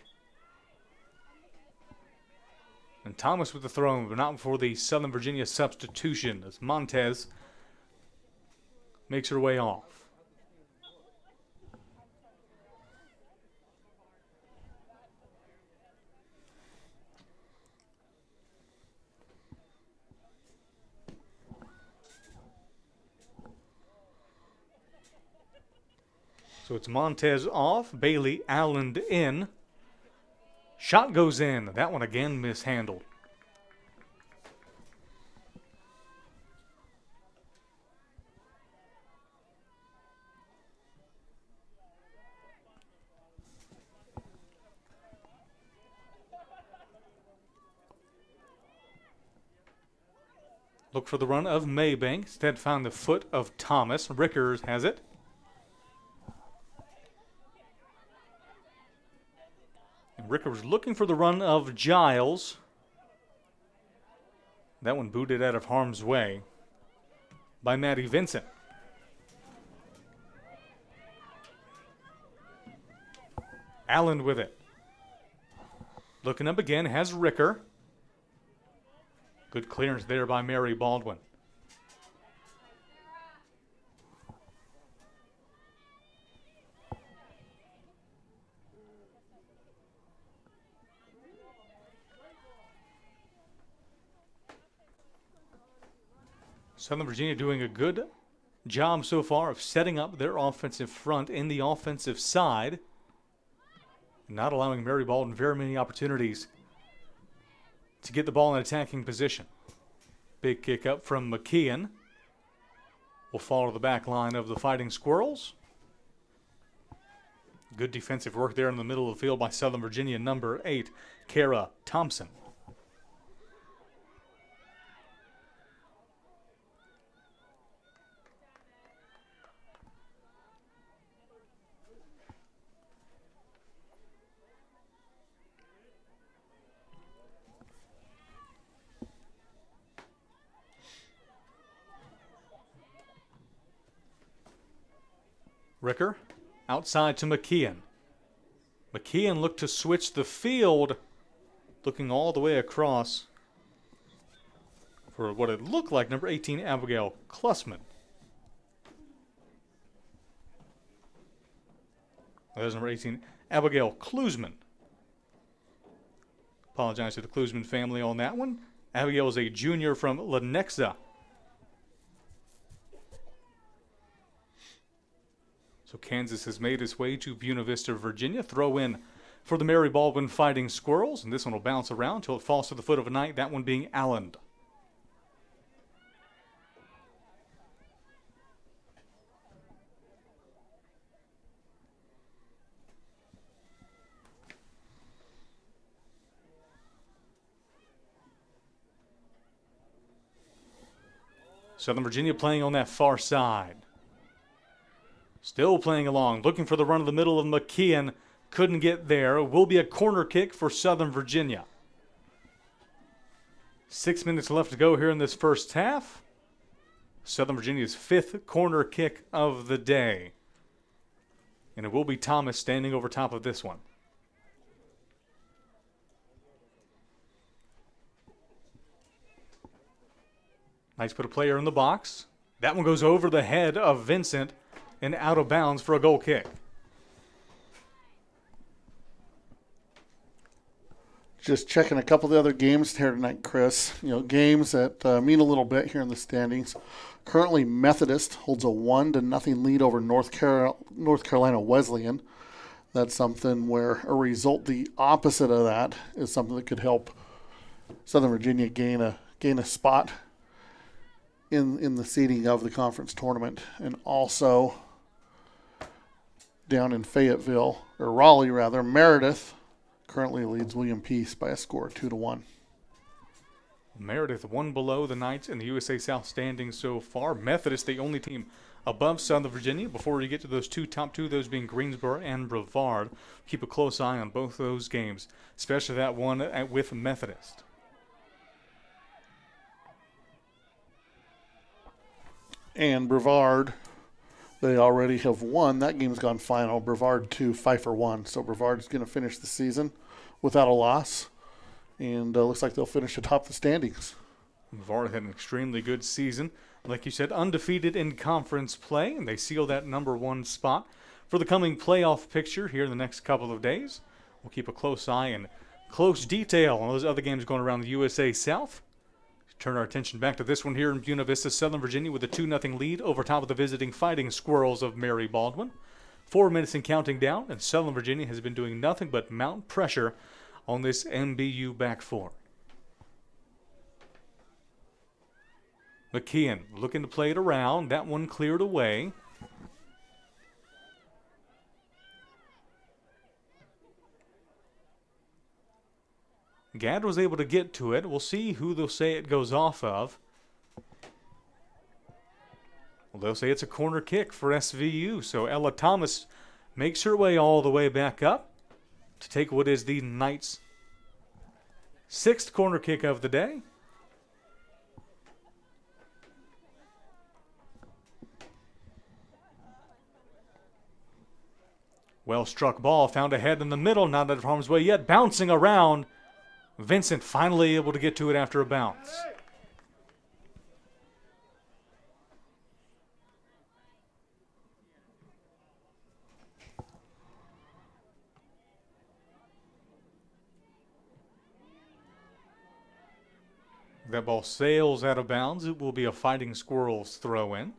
And Thomas with the throw, but not for the Southern Virginia substitution as Montez makes her way off. So it's Montez off, Bailey Allen in. Shot goes in. That one again mishandled. Look for the run of Maybank. Instead found the foot of Thomas. Rickers has it. Ricker was looking for the run of Giles. That one booted out of harm's way by Maddie Vincent. Allen with it. Looking up again, has Ricker. Good clearance there by Mary Baldwin. Southern Virginia doing a good job so far of setting up their offensive front in the offensive side. Not allowing Mary Baldwin very many opportunities to get the ball in attacking position. Big kick up from McKeon. Will follow the back line of the Fighting Squirrels. Good defensive work there in the middle of the field by Southern Virginia, number 8, Kara Thompson. Ricker outside to McKeon. McKeon looked to switch the field, looking all the way across for what it looked like number 18, Abigail Klussman. There's number 18, Abigail Klusman. Apologize to the Klusman family on that one. Abigail is a junior from Lenexa. So Kansas has made its way to Buena Vista, Virginia. Throw in for the Mary Baldwin Fighting Squirrels. And this one will bounce around until it falls to the foot of a knight, that one being Allen. Southern Virginia playing on that far side. Still playing along, looking for the run of the middle of McKeon. Couldn't get there. Will be a corner kick for Southern Virginia. 6 minutes left to go here in this first half. Southern Virginia's 5th corner kick of the day. And it will be Thomas standing over top of this one. Knights put a player in the box. That one goes over the head of Vincent and out of bounds for a goal kick. Just checking a couple of the other games here tonight, Chris. You know, games that mean a little bit here in the standings. Currently, Methodist holds a 1-0 lead over North Carolina Wesleyan. That's something where a result the opposite of that is something that could help Southern Virginia gain a spot in the seeding of the conference tournament. And also down in Fayetteville, or Raleigh rather, Meredith currently leads William Peace by a score of 2-1. Meredith one below the Knights in the USA South standings so far. Methodist the only team above Southern Virginia. Before we get to those top two, those being Greensboro and Brevard. Keep a close eye on both those games, especially that one with Methodist. And Brevard, they already have won. That game's gone final. Brevard 2, Pfeiffer 1. So Brevard's going to finish the season without a loss. And looks like they'll finish atop the standings. Brevard had an extremely good season. Like you said, undefeated in conference play. And they seal that number 1 spot for the coming playoff picture here in the next couple of days. We'll keep a close eye and close detail on those other games going around the USA South. Turn our attention back to this one here in Buena Vista, Southern Virginia with a 2-0 lead over top of the visiting Fighting Squirrels of Mary Baldwin. 4 minutes and counting down, and Southern Virginia has been doing nothing but mount pressure on this MBU back four. McKeon looking to play it around. That one cleared away. Gadd was able to get to it. We'll see who they'll say it goes off of. Well, they'll say it's a corner kick for SVU. So Ella Thomas makes her way all the way back up to take what is the Knights' 6th corner kick of the day. Well struck ball, found a head in the middle, not out of harm's way yet, bouncing around. Vincent finally able to get to it after a bounce. That ball sails out of bounds. It will be a Fighting Squirrels throw in.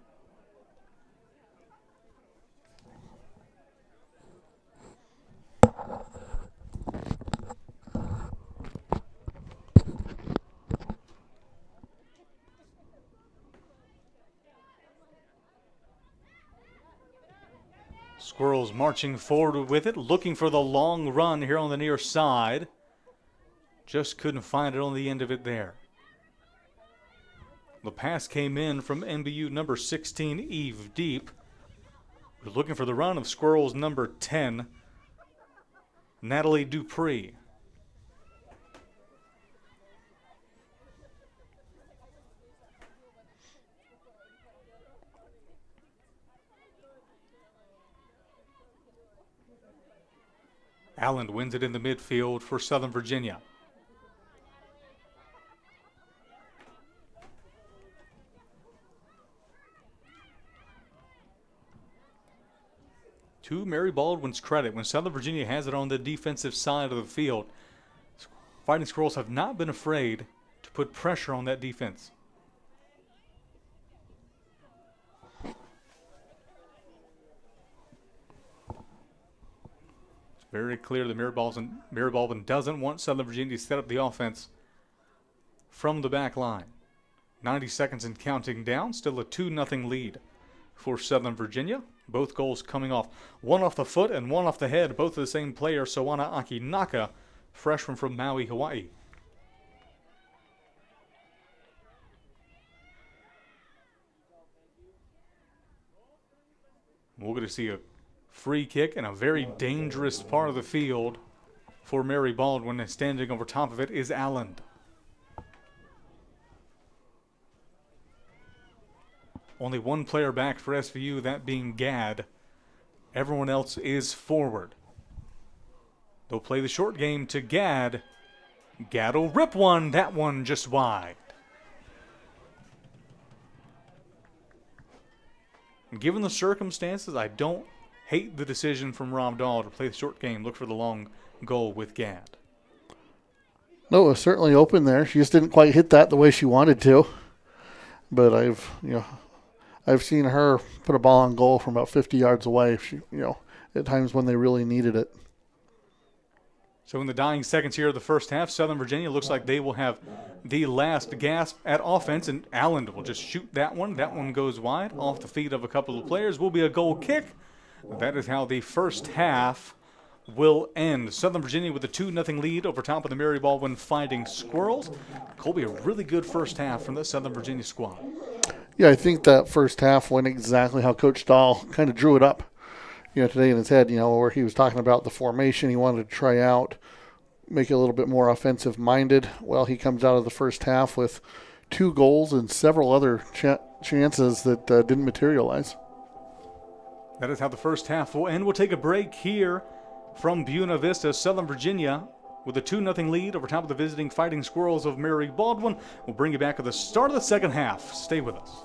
Squirrels marching forward with it, looking for the long run here on the near side. Just couldn't find it on the end of it there. The pass came in from MBU number 16, Eve Deep. We're looking for the run of Squirrels number 10, Natalie Dupree. Allen wins it in the midfield for Southern Virginia. To Mary Baldwin's credit, when Southern Virginia has it on the defensive side of the field, Fighting Squirrels have not been afraid to put pressure on that defense. It's very clear that Mary Baldwin doesn't want Southern Virginia to set up the offense from the back line. 90 seconds and counting down, still a 2-0 lead for Southern Virginia. Both goals coming off. One off the foot and one off the head. Both of the same player, Sawana Akinaka, freshman from Maui, Hawaii. We're going to see a free kick in a very dangerous part of the field for Mary Baldwin, and standing over top of it is Allen. Only one player back for SVU, that being Gadd. Everyone else is forward. They'll play the short game to Gadd. Gadd will rip one. That one just wide. Given the circumstances, I don't hate the decision from Rob Dahl to play the short game, look for the long goal with Gadd. No, it was certainly open there. She just didn't quite hit that the way she wanted to. But I've seen her put a ball on goal from about 50 yards away. She, at times when they really needed it. So in the dying seconds here of the first half, Southern Virginia looks like they will have the last gasp at offense, and Allen will just shoot that one. That one goes wide off the feet of a couple of players. Will be a goal kick. That is how the first half will end. Southern Virginia with a 2-0 lead over top of the Mary Baldwin Fighting Squirrels. Colby, a really good first half from the Southern Virginia squad. Yeah, I think that first half went exactly how Coach Dahl kind of drew it up, today in his head, where he was talking about the formation he wanted to try out, make it a little bit more offensive-minded. Well, he comes out of the first half with 2 goals and several other chances that didn't materialize. That is how the first half will end. We'll take a break here from Buena Vista. Southern Virginia with a 2-0 lead over top of the visiting Fighting Squirrels of Mary Baldwin. We'll bring you back at the start of the second half. Stay with us.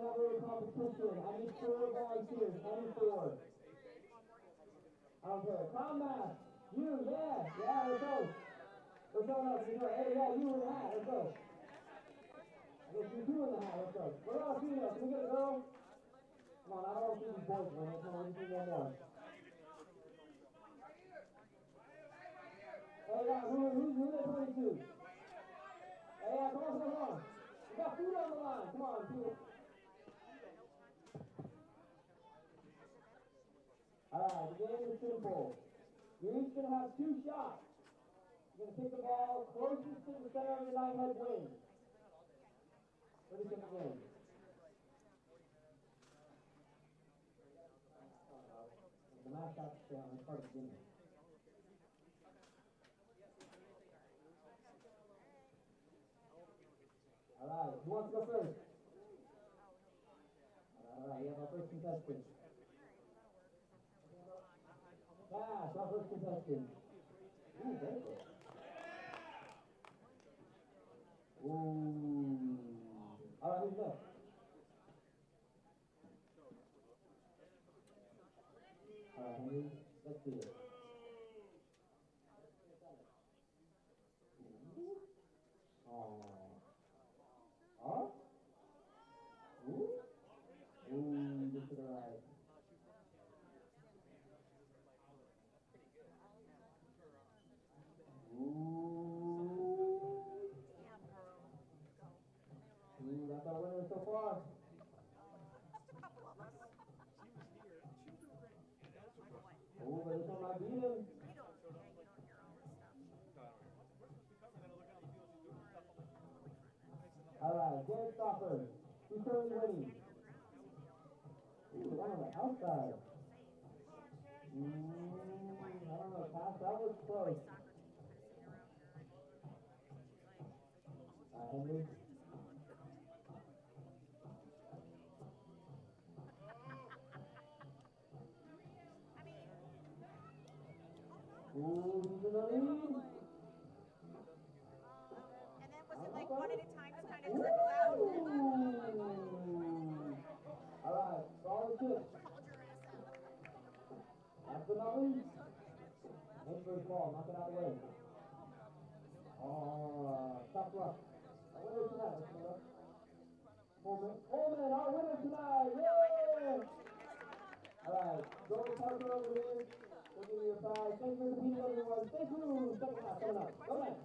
have a little competition. I need 4 volunteers, any 4. I don't care. Clown mask. You, yeah, let's go. Let's go. Hey, yeah, you in the hat, let's go. I guess you 2 in the hat, let's go. What else do you have? Can we get a girl? Come on, I don't want to see these boys win it. Come on, we just need one more. Hey, who's that 22? Hey, yeah, come on. We got food on the line. Come on, people. Alright, the game is simple. You're each going to have 2 shots. You're going to kick the ball closest to the center of your line head wins. Pretty simple game. The mascot's on part of the game. Alright, who wants to go first? Alright, you have our first contestant. Cash, our first contestant. Ooh, very good. Ooh. Alright, who's next? Alright, Henry, let's do it. Oh. Huh? Ooh. Ooh, just to the right. Ooh, that's our winner so far. Oh, but this one might beat him. Alright, Jared Stopper. Who's currently winning? Ooh, on the outside. I don't know, Cass, that was close. Henry. Ooh, he's in the lead. And then was it like one at a time, just kind of trickle out? Alright, solid chip. Last but not least. Wait for his ball, knock it out of the way. Oh, tough luck. Our winner tonight, let's go. Coleman, our winner tonight, yay! Alright, Joey Parker over here. We'll give you a prize. Thanks for competing, everyone. Stay tuned. Second half coming up. Go ahead.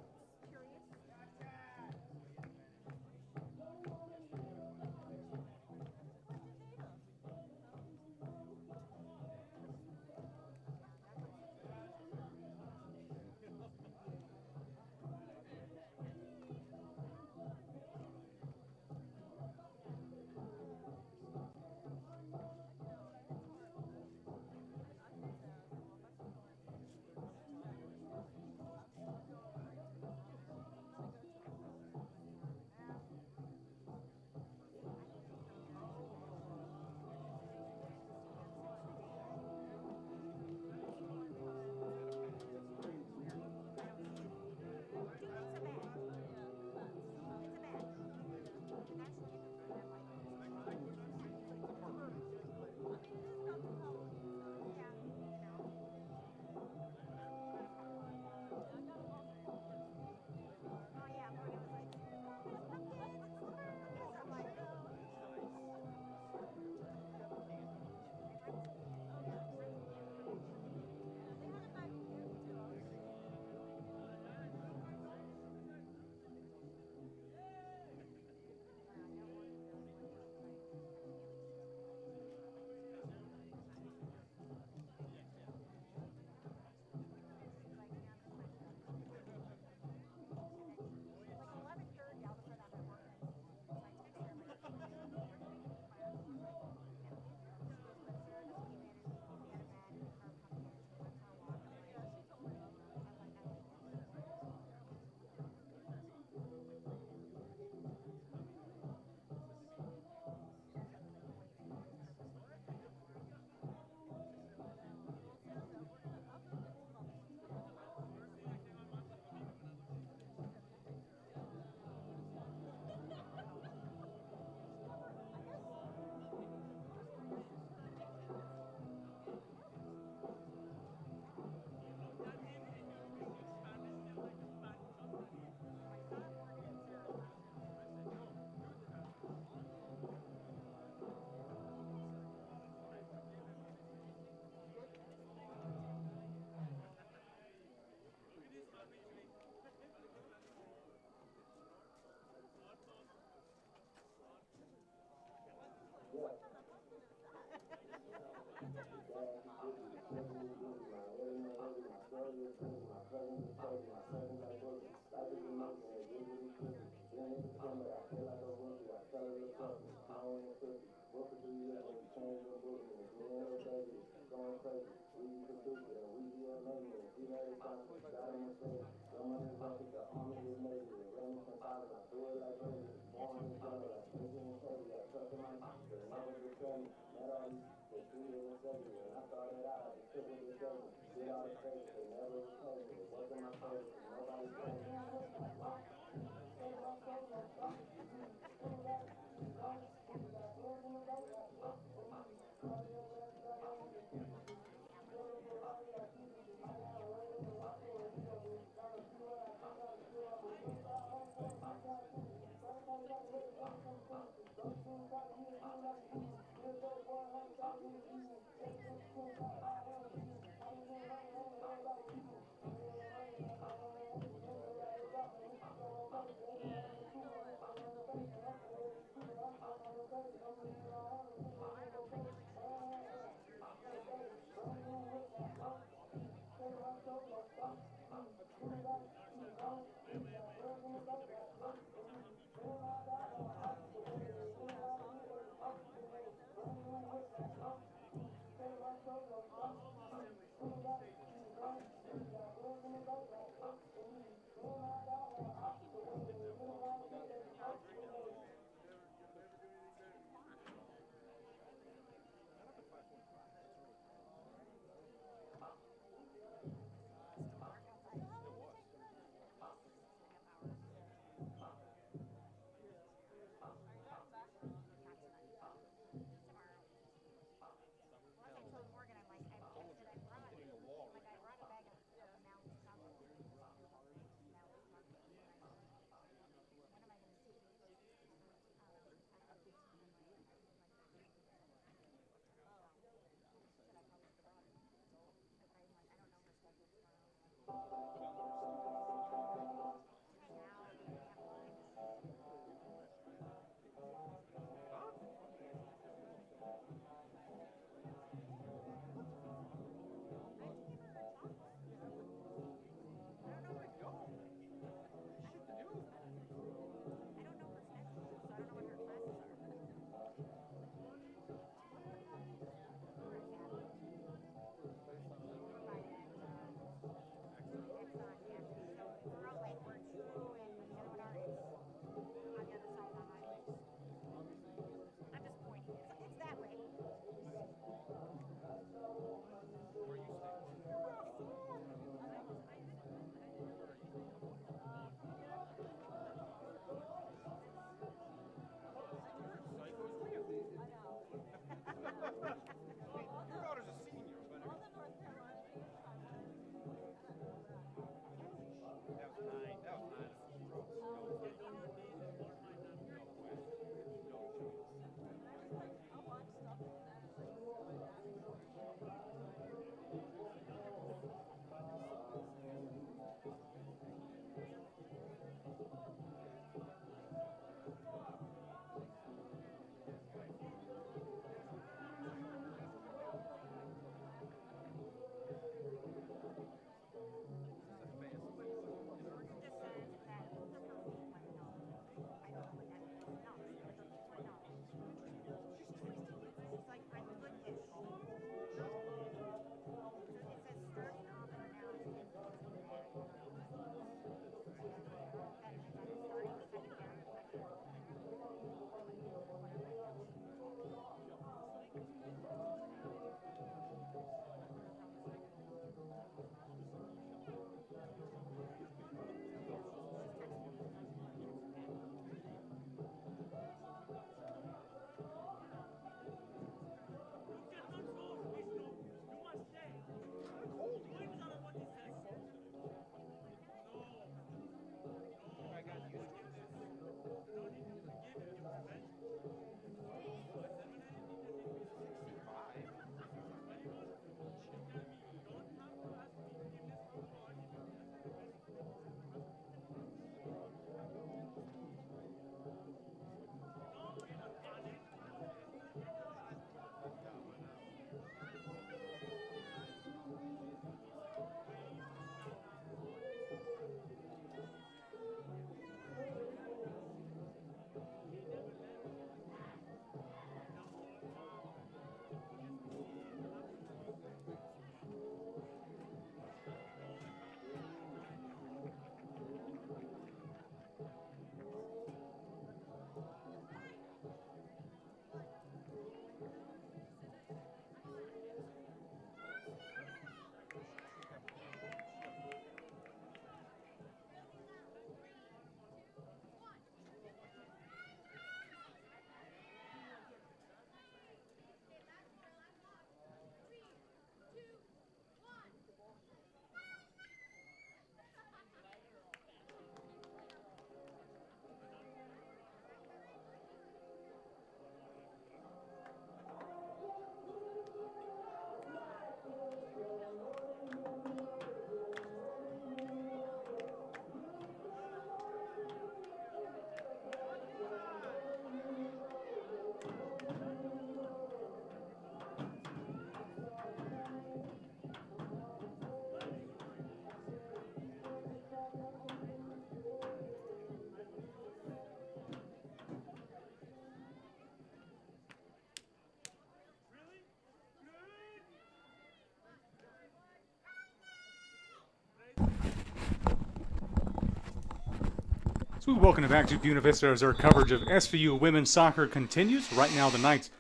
So we welcome you back to Buena Vista as our coverage of SVU women's soccer continues. Right now the Knights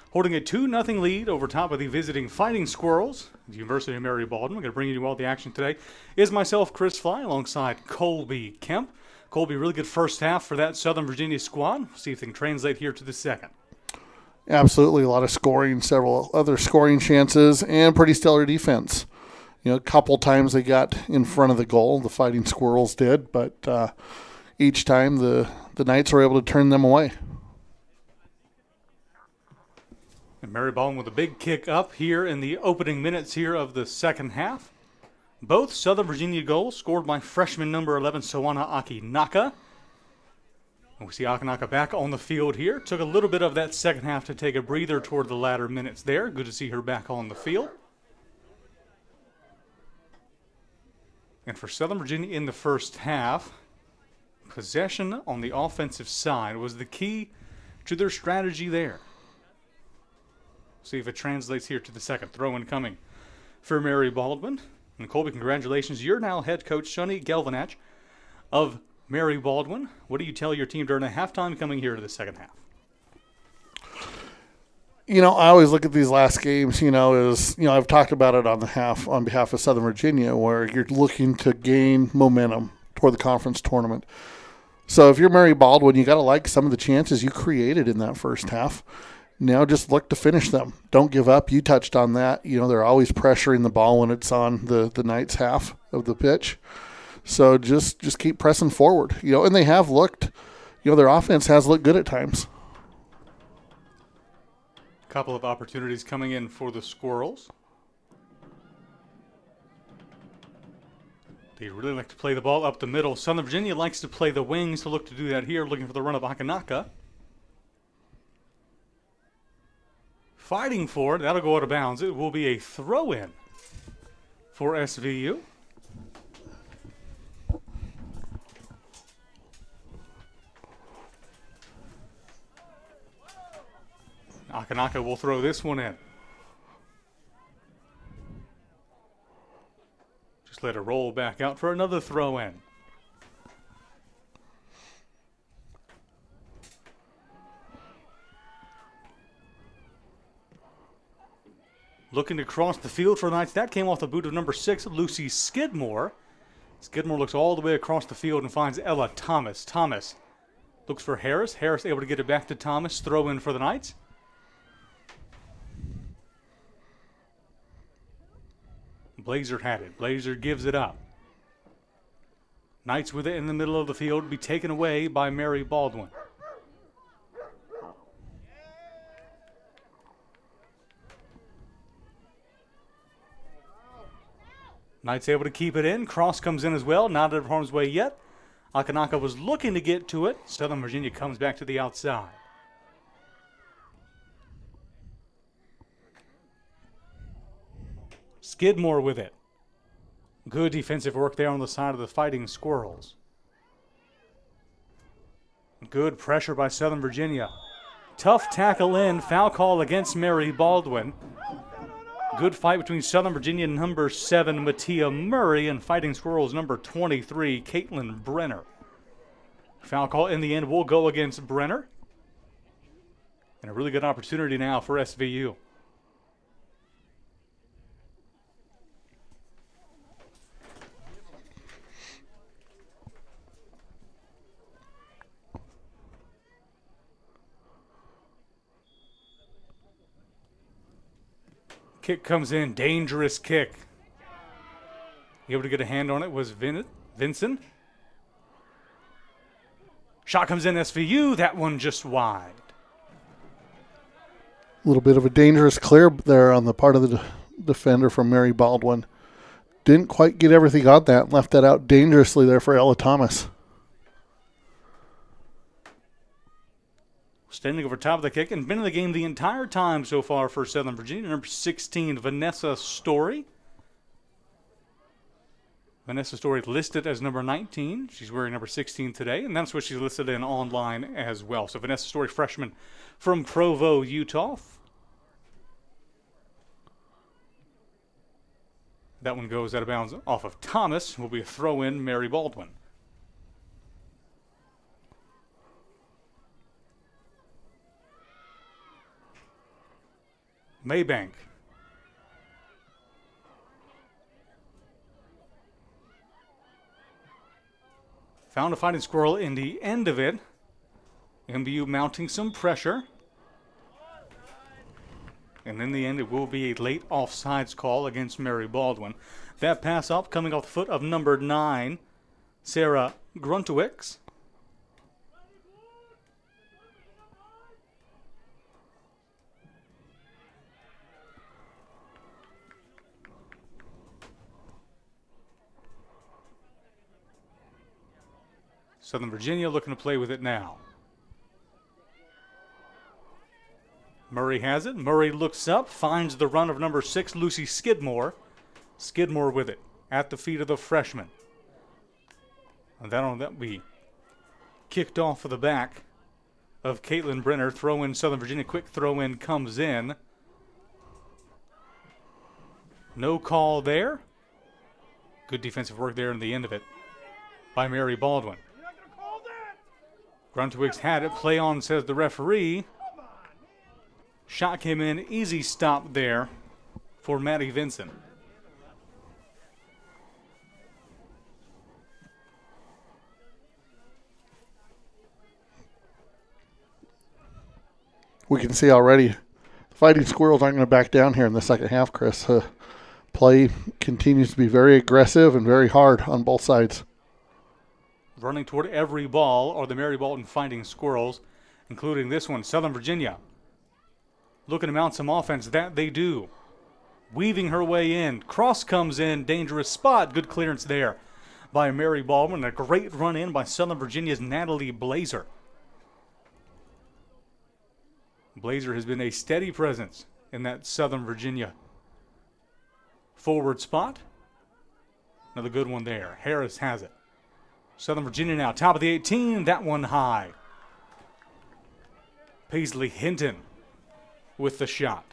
holding a 2-0 lead over top of the visiting Fighting Squirrels, the University of Mary Baldwin. We're going to bring you all the action today. Is myself, Chris Fly, alongside Colby Kemp. Colby, really good first half for that Southern Virginia squad. See if they can translate here to the second. Absolutely, a lot of scoring, several other scoring chances, and pretty stellar defense. You know, a couple times they got in front of the goal, the Fighting Squirrels did, but each time the Knights were able to turn them away. And Mary Baldwin with a big kick up here in the opening minutes here of the second half. Both Southern Virginia goals scored by freshman number 11, Sawana Akinaka. And we see Akinaka back on the field here. Took a little bit of that second half to take a breather toward the latter minutes there. Good to see her back on the field. And for Southern Virginia in the first half, possession on the offensive side was the key to their strategy there. See if it translates here to the second. Throw-in coming for Mary Baldwin. And Colby, congratulations. You're now head coach Shani Galvanach of Mary Baldwin. What do you tell your team during the halftime coming here to the second half? You know, I always look at these last games, I've talked about it on behalf of Southern Virginia, where you're looking to gain momentum toward the conference tournament. So if you're Mary Baldwin, you got to like some of the chances you created in that first half. Now just look to finish them. Don't give up. You touched on that. They're always pressuring the ball when it's on the Knights' half of the pitch. So just keep pressing forward. And they have looked, their offense has looked good at times. Couple of opportunities coming in for the Squirrels. They really like to play the ball up the middle. Southern Virginia likes to play the wings, to look to do that here, looking for the run of Akinaka. Fighting for it. That'll go out of bounds. It will be a throw-in for SVU. Akinaka will throw this one in. Just let it roll back out for another throw-in. Looking to cross the field for the Knights. That came off the boot of number 6, Lucy Skidmore. Skidmore looks all the way across the field and finds Ella Thomas. Thomas looks for Harris. Harris able to get it back to Thomas. Throw in for the Knights. Blazer had it. Blazer gives it up. Knights with it in the middle of the field to be taken away by Mary Baldwin. Knights able to keep it in. Cross comes in as well. Not out of harm's way yet. Akinaka was looking to get to it. Southern Virginia comes back to the outside. Skidmore with it. Good defensive work there on the side of the Fighting Squirrels. Good pressure by Southern Virginia. Tough tackle in. Foul call against Mary Baldwin. Good fight between Southern Virginia number 7, Mattia Murray, and Fighting Squirrels number 23, Caitlin Brenner. Foul call in the end will go against Brenner. And a really good opportunity now for SVU. Kick comes in, dangerous kick. Able to get a hand on it was Vincent. Shot comes in SVU, that one just wide. A little bit of a dangerous clear there on the part of the defender from Mary Baldwin. Didn't quite get everything on that, left that out dangerously there for Ella Thomas. Standing over top of the kick and been in the game the entire time so far for Southern Virginia. Number 16, Vanessa Story. Vanessa Story listed as number 19. She's wearing number 16 today, and that's what she's listed in online as well. So Vanessa Story, freshman from Provo, Utah. That one goes out of bounds off of Thomas. Will be a throw-in, Mary Baldwin. Maybank. Found a Fighting Squirrel in the end of it. MBU mounting some pressure. And in the end, it will be a late offsides call against Mary Baldwin. That pass up coming off the foot of number 9, Sarah Gruntowicz. Southern Virginia looking to play with it now. Murray has it. Murray looks up, finds the run of number 6, Lucy Skidmore. Skidmore with it at the feet of the freshman. And that'll be kicked off of the back of Caitlin Brenner. Throw in Southern Virginia. Quick throw in comes in. No call there. Good defensive work there in the end of it by Mary Baldwin. Gruntowicz had it. Play on, says the referee. Shot came in. Easy stop there for Maddie Vincent. We can see already the Fighting Squirrels aren't going to back down here in the second half, Chris. Play continues to be very aggressive and very hard on both sides. Running toward every ball are the Mary Baldwin Fighting Squirrels, including this one, Southern Virginia. Looking to mount some offense. That they do. Weaving her way in. Cross comes in. Dangerous spot. Good clearance there by Mary Baldwin. A great run in by Southern Virginia's Natalie Blazer. Blazer has been a steady presence in that Southern Virginia forward spot. Another good one there. Harris has it. Southern Virginia now, top of the 18. That one high. Paisley Hinton with the shot.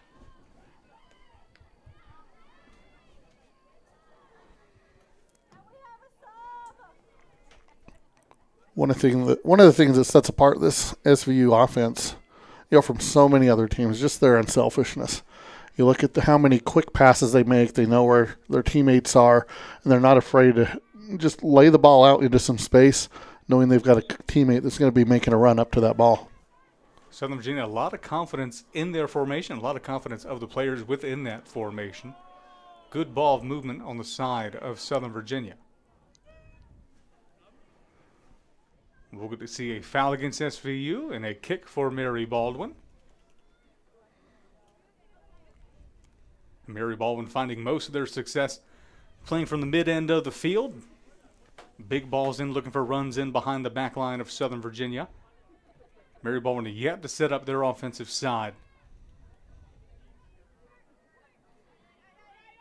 One of the things that sets apart this SVU offense, from so many other teams, just their unselfishness. You look at how many quick passes they make. They know where their teammates are, and they're not afraid to just lay the ball out into some space, knowing they've got a teammate that's going to be making a run up to that ball. Southern Virginia, a lot of confidence in their formation, a lot of confidence of the players within that formation. Good ball movement on the side of Southern Virginia. We'll get to see a foul against SVU and a kick for Mary Baldwin. Mary Baldwin finding most of their success playing from the mid-end of the field. Big balls in, looking for runs in behind the back line of Southern Virginia. Mary Baldwin yet to set up their offensive side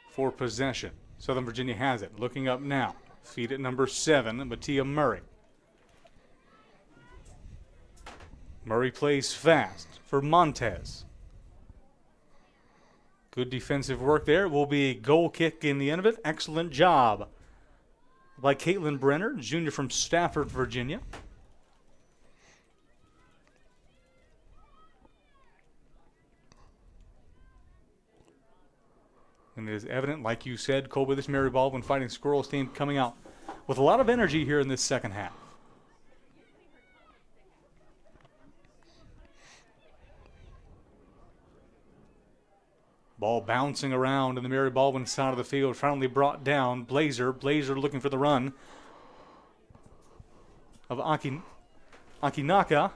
for possession. Southern Virginia has it. Looking up now. Feed at number 7, Mattia Murray. Murray plays fast for Montez. Good defensive work there. Will be a goal kick in the end of it. Excellent job by Caitlin Brenner, junior from Stafford, Virginia. And it is evident, like you said, Colby, this Mary Baldwin Fighting Squirrels team coming out with a lot of energy here in this second half. Ball bouncing around in the Mary Baldwin side of the field, finally brought down. Blazer looking for the run of Akinaka.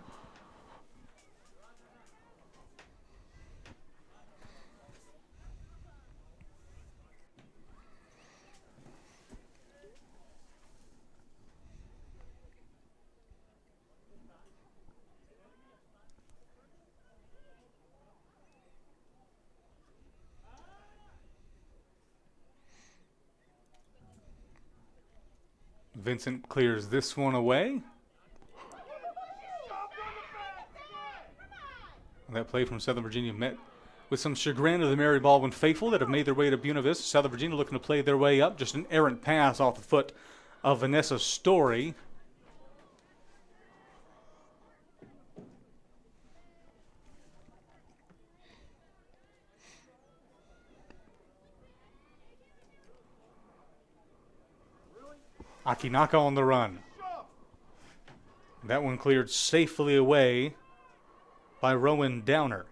Vincent clears this one away. That play from Southern Virginia met with some chagrin of the Mary Baldwin faithful that have made their way to Buena Vista. Southern Virginia looking to play their way up. Just an errant pass off the foot of Vanessa Story. Akinaka on the run. That one cleared safely away by Rowan Downer.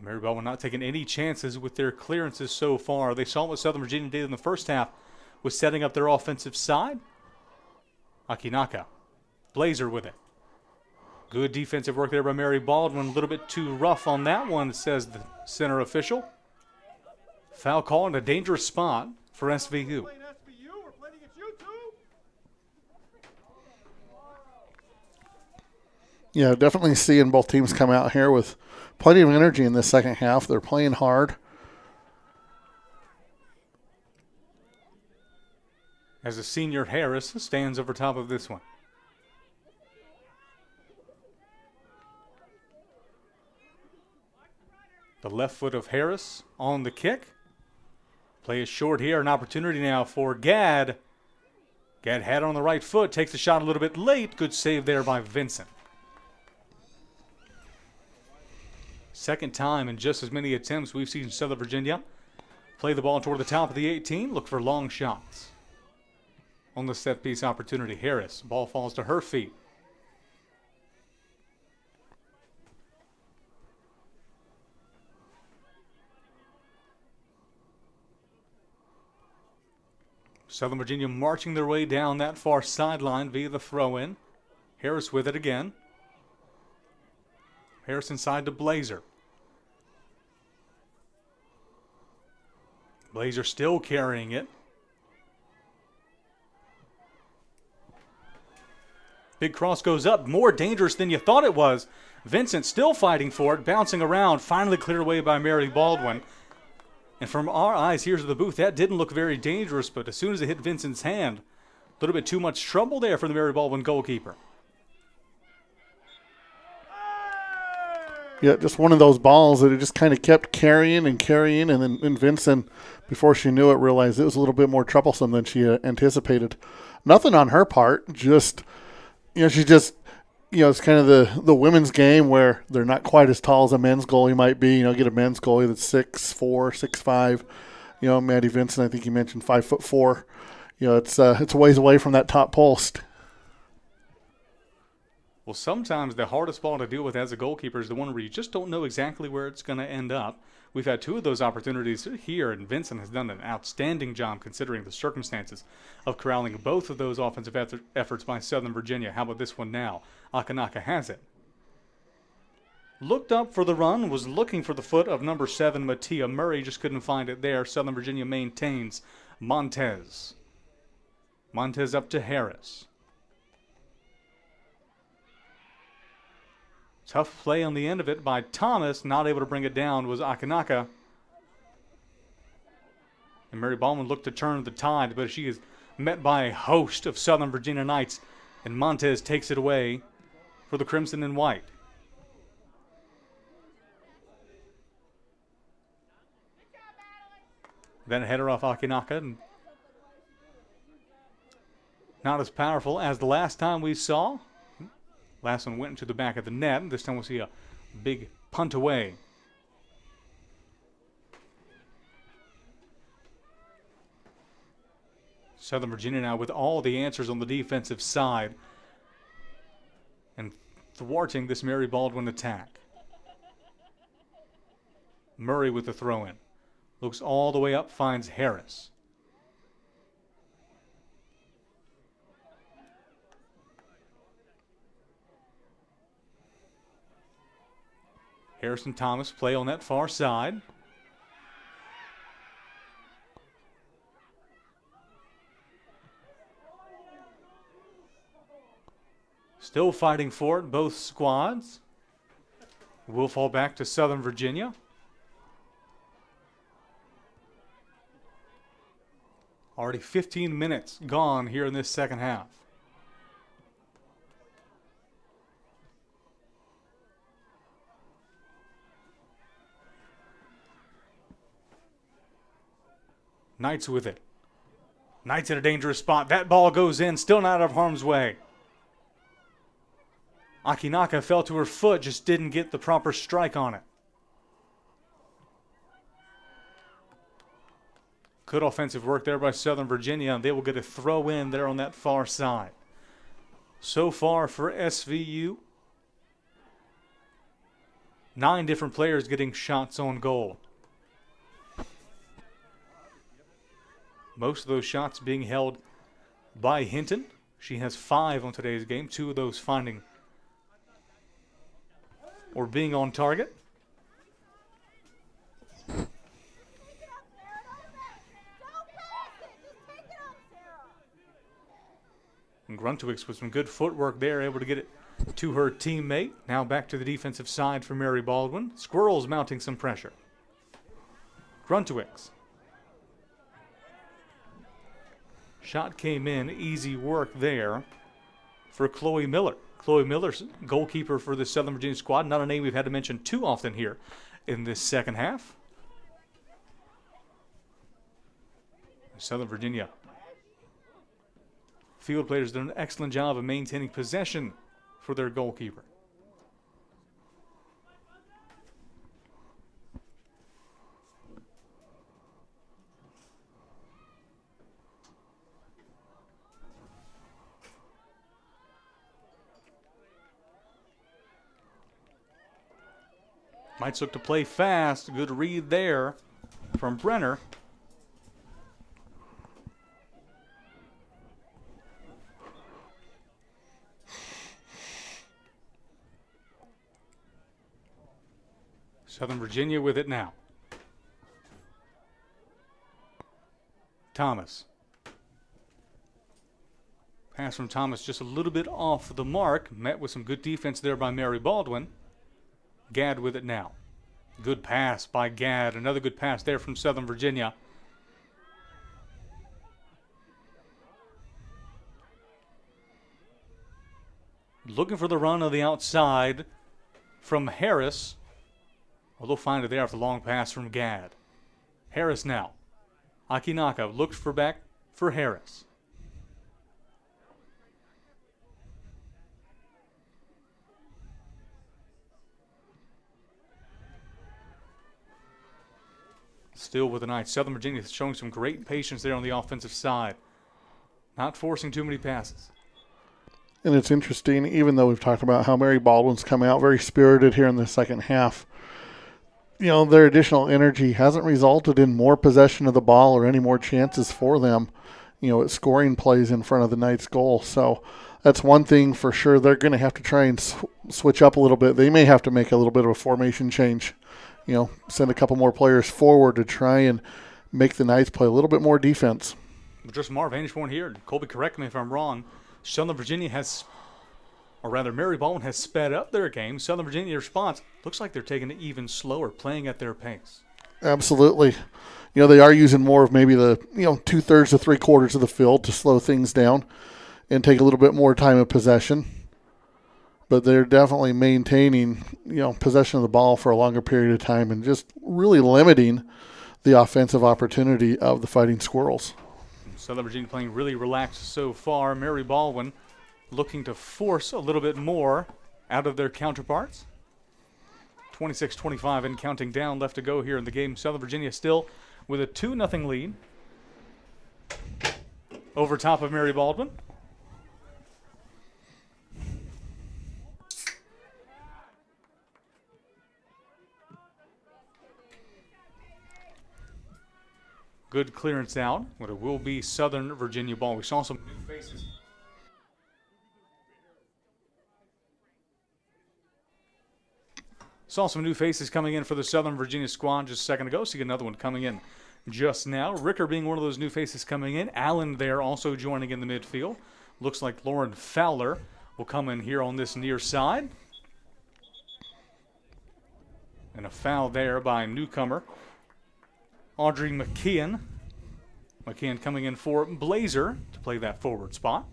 Mary Baldwin not taking any chances with their clearances so far. They saw what Southern Virginia did in the first half with setting up their offensive side. Akinaka, Blazer with it. Good defensive work there by Mary Baldwin. A little bit too rough on that one, says the center official. Foul call in a dangerous spot for SVU. Yeah, definitely seeing both teams come out here with plenty of energy in this second half. They're playing hard. As the senior Harris stands over top of this one. The left foot of Harris on the kick. Play is short here. An opportunity now for Gadd. Gadd had it on the right foot. Takes the shot a little bit late. Good save there by Vincent. Second time in just as many attempts we've seen Southern Virginia play the ball toward the top of the 18. Look for long shots. On the set piece opportunity, Harris. Ball falls to her feet. Southern Virginia marching their way down that far sideline via the throw-in. Harris with it again. Harris inside to Blazer. Blazer still carrying it. Big cross goes up. More dangerous than you thought it was. Vincent still fighting for it, bouncing around, finally cleared away by Mary Baldwin. And from our eyes here to the booth, that didn't look very dangerous, but as soon as it hit Vincent's hand, a little bit too much trouble there for the Mary Baldwin goalkeeper. Yeah, just one of those balls that it just kind of kept carrying, and then Vincent, before she knew it, realized it was a little bit more troublesome than she anticipated. Nothing on her part, just, she just, it's kind of the women's game where they're not quite as tall as a men's goalie might be. Get a men's goalie that's 6'4", 6'5". Maddie Vincent, I think you mentioned 5'4". It's a ways away from that top post. Well, sometimes the hardest ball to deal with as a goalkeeper is the one where you just don't know exactly where it's going to end up. We've had two of those opportunities here, and Vincent has done an outstanding job considering the circumstances of corralling both of those offensive efforts by Southern Virginia. How about this one now? Akinaka has it. Looked up for the run, was looking for the foot of number 7, Mattia Murray, just couldn't find it there. Southern Virginia maintains. Montez. Montez up to Harris. Tough play on the end of it by Thomas. Not able to bring it down was Akinaka. And Mary Baldwin looked to turn the tide, but she is met by a host of Southern Virginia Knights. And Montez takes it away for the Crimson and White. Then a header off Akinaka. And not as powerful as the last time we saw. Last one went into the back of the net. This time we'll see a big punt away. Southern Virginia now with all the answers on the defensive side and thwarting this Mary Baldwin attack. Murray with the throw-in. Looks all the way up, finds Harris. Harrison Thomas play on that far side. Still fighting for it, both squads. Will fall back to Southern Virginia. Already 15 minutes gone here in this second half. Knights with it. Knights in a dangerous spot. That ball goes in, still not out of harm's way. Akinaka fell to her foot, just didn't get the proper strike on it. Good offensive work there by Southern Virginia, and they will get a throw in there on that far side. So far for SVU, 9 different players getting shots on goal. Most of those shots being held by Hinton. She has 5 on today's game, 2 of those finding or being on target. And Gruntwix with some good footwork there, able to get it to her teammate. Now back to the defensive side for Mary Baldwin. Squirrels mounting some pressure. Gruntwix. Shot came in, easy work there for Chloe Miller. Chloe Miller's goalkeeper for the Southern Virginia squad. Not a name we've had to mention too often here in this second half. Southern Virginia field players did an excellent job of maintaining possession for their goalkeeper. Mites look to play fast. Good read there from Brenner. Southern Virginia with it now. Thomas. Pass from Thomas just a little bit off the mark. Met with some good defense there by Mary Baldwin. Gadd with it now. Good pass by Gadd. Another good pass there from Southern Virginia. Looking for the run on the outside from Harris. Well, they'll find it there after the long pass from Gadd. Harris now. Akinaka looks for back for Harris. Still with the Knights. Southern Virginia showing some great patience there on the offensive side. Not forcing too many passes. And it's interesting, even though we've talked about how Mary Baldwin's come out very spirited here in the second half, you know, their additional energy hasn't resulted in more possession of the ball or any more chances for them, you know, at scoring plays in front of the Knights' goal. So that's one thing for sure. They're going to have to try and switch up a little bit. They may have to make a little bit of a formation change, you know, send a couple more players forward to try and make the Knights play a little bit more defense. Just from our vantage point here, Colby, correct me if I'm wrong, Southern Virginia has, or rather Mary Baldwin has sped up their game. Southern Virginia response looks like they're taking it even slower, playing at their pace. Absolutely. You know, they are using more of maybe the, 2/3 to 3/4 of the field to slow things down and take a little bit more time of possession. But they're definitely maintaining, possession of the ball for a longer period of time and just really limiting the offensive opportunity of the Fighting Squirrels. Southern Virginia playing really relaxed so far. Mary Baldwin looking to force a little bit more out of their counterparts. 26-25 and counting down left to go here in the game. Southern Virginia still with a 2-0 lead over top of Mary Baldwin. Good clearance out, but it will be Southern Virginia ball. We saw some new faces. Saw some new faces coming in for the Southern Virginia squad just a second ago. See another one coming in just now. Ricker being one of those new faces coming in. Allen there also joining in the midfield. Looks like Lauren Fowler will come in here on this near side. And a foul there by newcomer Audrey McKeon. McKeon coming in for Blazer to play that forward spot.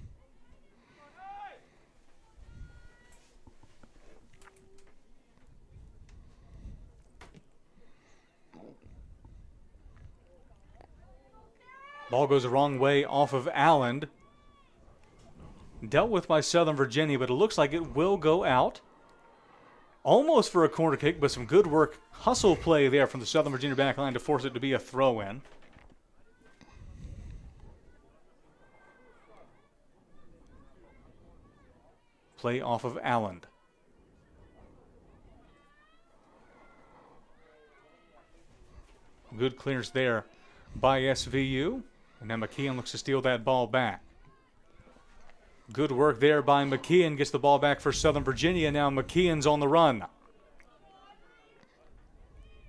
Ball goes the wrong way off of Allen. Dealt with by Southern Virginia, but it looks like it will go out. Almost for a corner kick, but some good work, hustle play there from the Southern Virginia back line to force it to be a throw-in. Play off of Allen. Good clearance there by SVU. And now McKeon looks to steal that ball back. Good work there by McKeon. Gets the ball back for Southern Virginia. Now McKeon's on the run.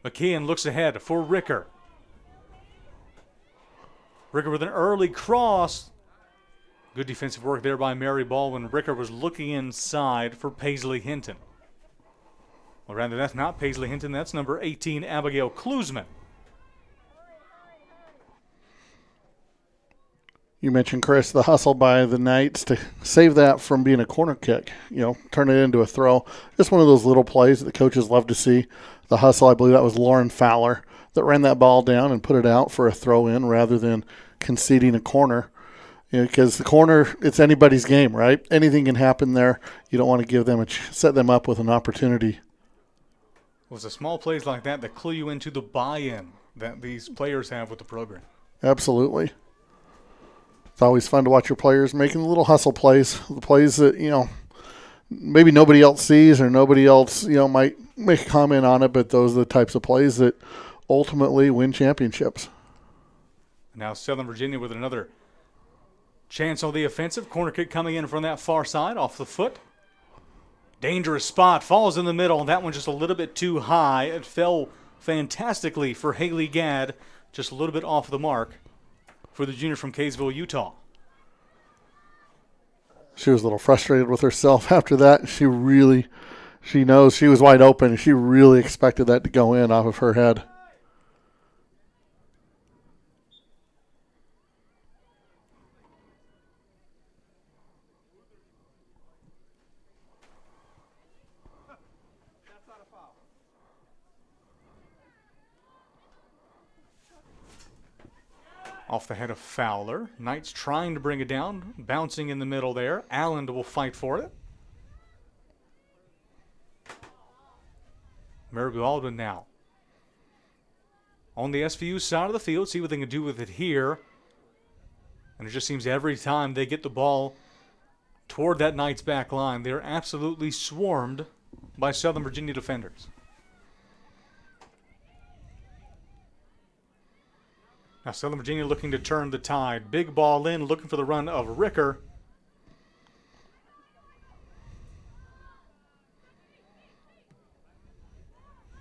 McKeon looks ahead for Ricker. Ricker with an early cross. Good defensive work there by Mary Baldwin. Ricker was looking inside for Paisley Hinton. Well, rather, that's not Paisley Hinton. That's number 18, Abigail Klusman. You mentioned, Chris, the hustle by the Knights to save that from being a corner kick, turn it into a throw. Just one of those little plays that the coaches love to see. The hustle, I believe that was Lauren Fowler that ran that ball down and put it out for a throw in rather than conceding a corner. Because the corner, it's anybody's game, right? Anything can happen there. You don't want to give them set them up with an opportunity. It was the small plays like that that clue you into the buy-in that these players have with the program. Absolutely. It's always fun to watch your players making the little hustle plays, the plays that, maybe nobody else sees or nobody else, might make a comment on it, but those are the types of plays that ultimately win championships. Now Southern Virginia with another chance on the offensive. Corner kick coming in from that far side off the foot. Dangerous spot, falls in the middle. That one just a little bit too high. It fell fantastically for Haley Gadd, just a little bit off the mark for the junior from Kaysville, Utah. She was a little frustrated with herself after that. She knows she was wide open. She really expected that to go in off of her head. Off the head of Fowler. Knights trying to bring it down. Bouncing in the middle there. Allen will fight for it. Mary Baldwin now. On the SVU side of the field. See what they can do with it here. And it just seems every time they get the ball toward that Knights back line, they're absolutely swarmed by Southern Virginia defenders. Now Southern Virginia looking to turn the tide. Big ball in, looking for the run of Ricker.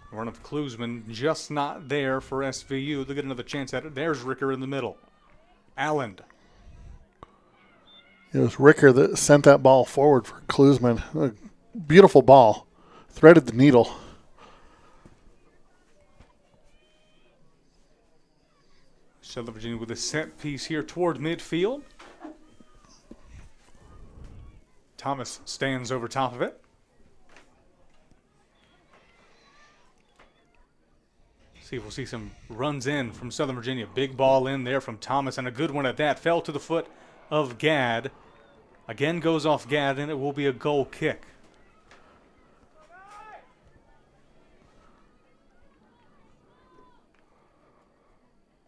Run of Klusman just not there for SVU. They'll get another chance at it. There's Ricker in the middle. Allen. It was Ricker that sent that ball forward for Klusman. A beautiful ball. Threaded the needle. Southern Virginia with a set piece here toward midfield. Thomas stands over top of it. See if we'll see some runs in from Southern Virginia. Big ball in there from Thomas, and a good one at that. Fell to the foot of Gadd. Again goes off Gadd, and it will be a goal kick.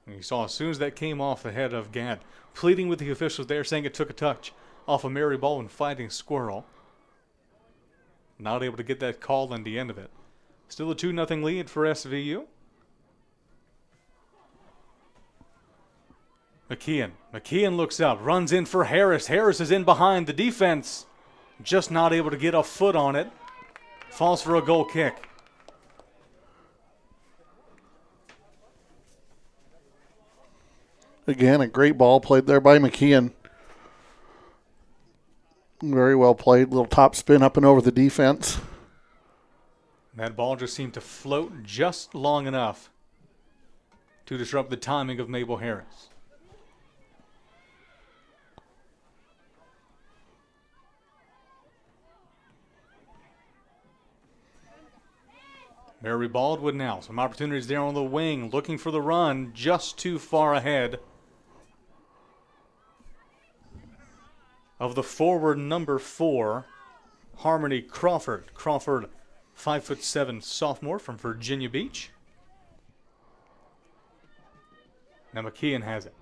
And you saw as soon as that came off the head of Gadd, pleading with the officials there, saying it took a touch off of Mary Baldwin, Fighting Squirrel. Not able to get that call in the end of it. Still a 2-0 lead for SVU. McKeon looks up, runs in for Harris. Harris is in behind the defense. Just not able to get a foot on it. Falls for a goal kick. Again, a great ball played there by McKeon. Very well played. Little top spin up and over the defense. That ball just seemed to float just long enough to disrupt the timing of Mabel Harris. Mary Baldwin now. Some opportunities there on the wing. Looking for the run. Just too far ahead of the forward number 4, Harmony Crawford. Crawford, 5'7" sophomore from Virginia Beach. Now McKeon has it.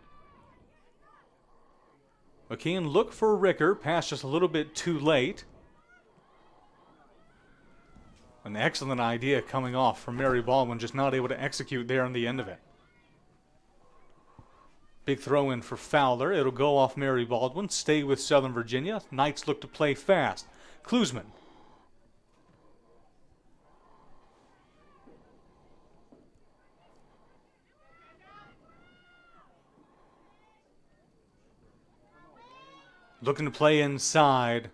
McKeon looked for Ricker. Pass just a little bit too late. An excellent idea coming off from Mary Baldwin, just not able to execute there on the end of it. Big throw in for Fowler. It'll go off Mary Baldwin. Stay with Southern Virginia. Knights look to play fast. Klusman. Looking to play inside.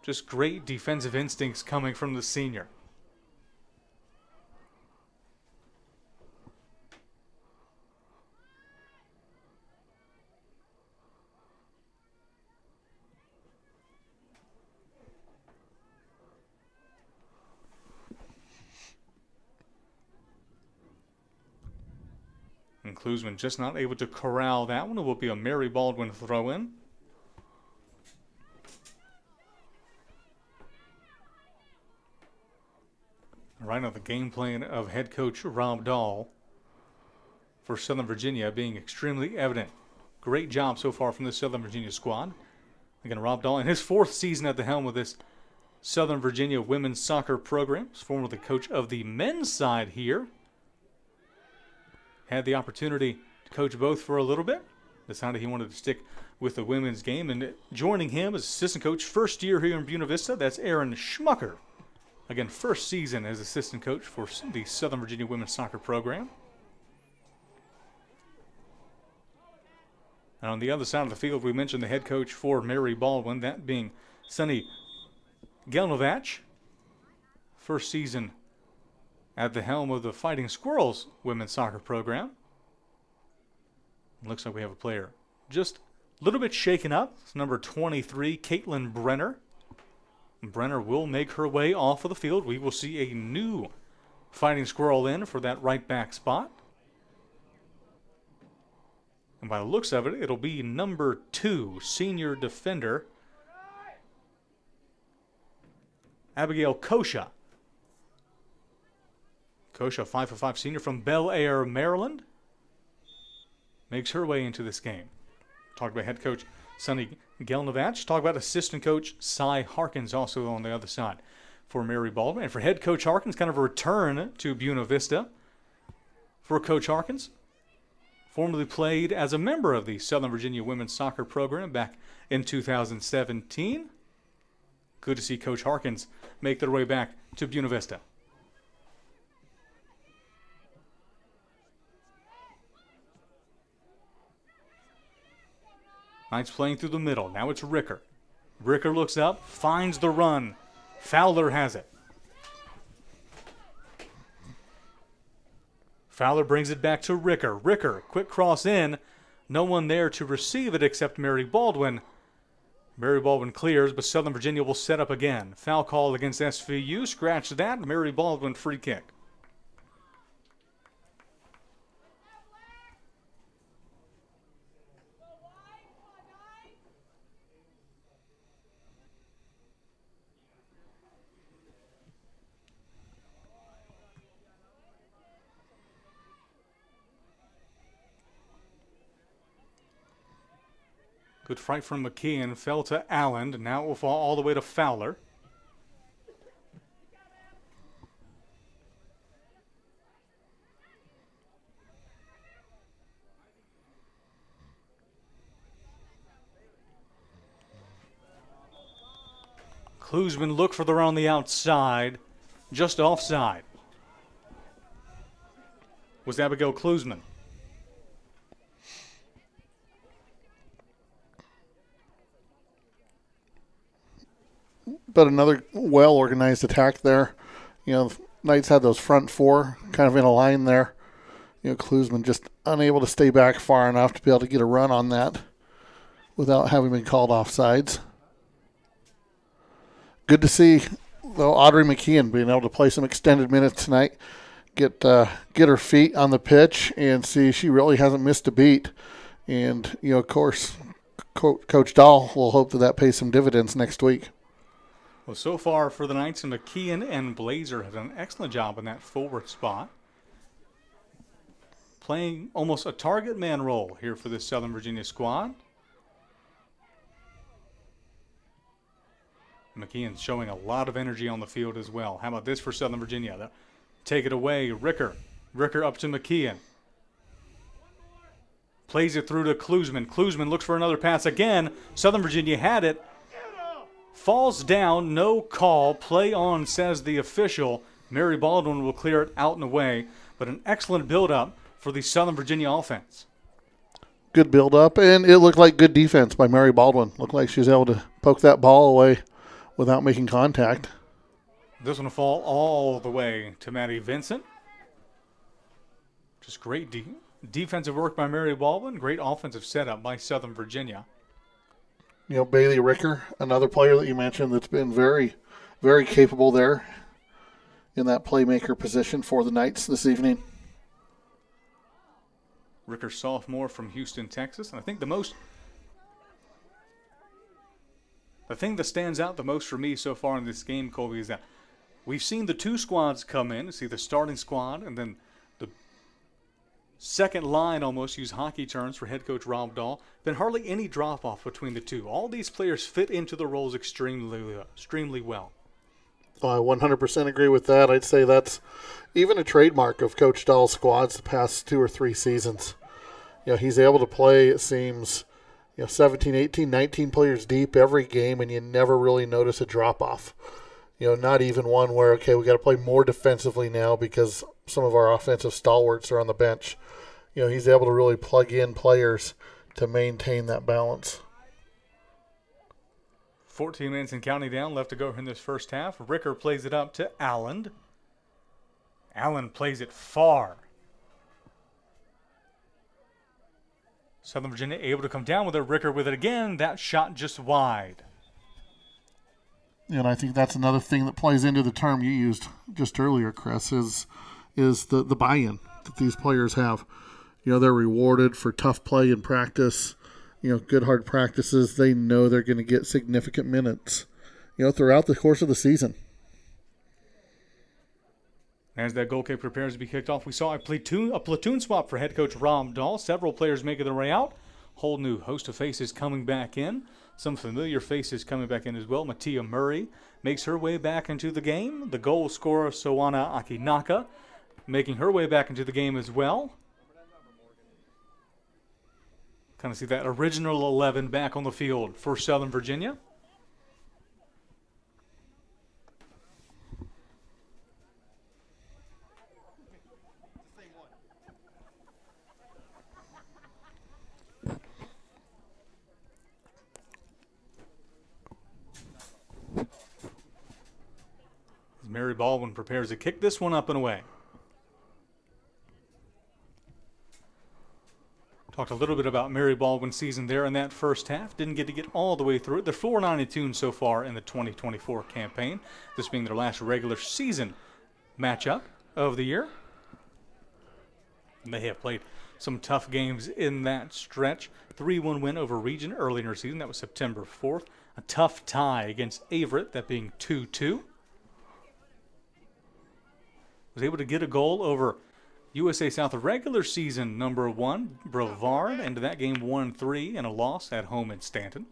Just great defensive instincts coming from the senior. And Klusman just not able to corral that one. It will be a Mary Baldwin throw-in. Right now, the game plan of head coach Rob Dahl for Southern Virginia being extremely evident. Great job so far from the Southern Virginia squad. Again, Rob Dahl in his 4th season at the helm of this Southern Virginia women's soccer program. He's formerly coach of the men's side here. Had the opportunity to coach both for a little bit. Decided he wanted to stick with the women's game. And joining him as assistant coach, first year here in Buena Vista, that's Aaron Schmucker. Again, first season as assistant coach for the Southern Virginia women's soccer program. And on the other side of the field, we mentioned the head coach for Mary Baldwin, that being Sunny Gelnovach. First season at the helm of the Fighting Squirrels women's soccer program. Looks like we have a player just a little bit shaken up. It's number 23, Caitlin Brenner. Brenner will make her way off of the field. We will see a new Fighting Squirrel in for that right back spot. And by the looks of it, it'll be number 2, senior defender, Abigail Kosha. Kosha, 5'5" senior from Bel Air, Maryland, makes her way into this game. Talked about head coach Sunny Gelnovach. Talk about assistant coach Cy Harkins also on the other side for Mary Baldwin. And for head coach Harkins, kind of a return to Buena Vista for Coach Harkins. Formerly played as a member of the Southern Virginia women's soccer program back in 2017. Good to see Coach Harkins make their way back to Buena Vista. Knights playing through the middle. Now it's Ricker. Ricker looks up, finds the run. Fowler has it. Fowler brings it back to Ricker. Ricker, quick cross in. No one there to receive it except Mary Baldwin. Mary Baldwin clears, but Southern Virginia will set up again. Foul call against SVU. Scratch that. Mary Baldwin free kick. Good fight from McKeon. Fell to Allen. Now it will fall all the way to Fowler. Klusman look for the run on the outside. Just offside. Was Abigail Klusman. But another well-organized attack there. You know, Knights had those front 4 kind of in a line there. You know, Klusman just unable to stay back far enough to be able to get a run on that without having been called offsides. Good to see, though, Audrey McKeon being able to play some extended minutes tonight, get her feet on the pitch, and see she really hasn't missed a beat. And, you know, of course, Coach Dahl will hope that pays some dividends next week. Well, so far for the Knights, McKeon and Blazer have done an excellent job in that forward spot. Playing almost a target man role here for this Southern Virginia squad. McKeon showing a lot of energy on the field as well. How about this for Southern Virginia? Take it away, Ricker. Ricker up to McKeon. Plays it through to Klusman. Klusman looks for another pass again. Southern Virginia had it. Falls down, no call. Play on, says the official. Mary Baldwin will clear it out and away. But an excellent build-up for the Southern Virginia offense. Good build-up, and it looked like good defense by Mary Baldwin. Looked like she was able to poke that ball away without making contact. This one will fall all the way to Maddie Vincent. Just great defensive work by Mary Baldwin. Great offensive setup by Southern Virginia. You know, Bailey Ricker, another player that you mentioned that's been very, very capable there in that playmaker position for the Knights this evening. Ricker, sophomore from Houston, Texas. And I think the thing that stands out the most for me so far in this game, Colby, is that we've seen the two squads come in, see the starting squad, and then the second line almost use hockey terms for head coach Rob Dahl. Been hardly any drop-off between the two. All these players fit into the roles extremely well. Oh, I 100% agree with that. I'd say that's even a trademark of Coach Dahl's squads the past 2 or 3 seasons. You know, he's able to play, it seems, 17, 18, 19 players deep every game, and you never really notice a drop-off. Not even one where, okay, we got to play more defensively now because some of our offensive stalwarts are on the bench. He's able to really plug in players to maintain that balance. 14 minutes and counting down left to go in this first half. Ricker plays it up to Allen. Allen plays it far. Southern Virginia able to come down with it. Ricker with it again. That shot just wide. And I think that's another thing that plays into the term you used just earlier, Chris, is the buy-in that these players have. They're rewarded for tough play in practice, good hard practices. They know they're going to get significant minutes, throughout the course of the season. As that goal kick prepares to be kicked off, we saw a platoon swap for head coach Rob Dahl. Several players making their way out. Whole new host of faces coming back in. Some familiar faces coming back in as well. Mattia Murray makes her way back into the game. The goal scorer, Soana Akinaka, making her way back into the game as well. Kind of see that original 11 back on the field for Southern Virginia. Mary Baldwin prepares to kick this one up and away. Talked a little bit about Mary Baldwin's season there in that first half. Didn't get to get all the way through it. They're 4-9-2 so far in the 2024 campaign, this being their last regular season matchup of the year. And they have played some tough games in that stretch. 3-1 win over Region early in their season. That was September 4th. A tough tie against Averett, that being 2-2. Was able to get a goal over USA South regular season number 1, Brevard, into that game 1-3 and a loss at home in Stanton.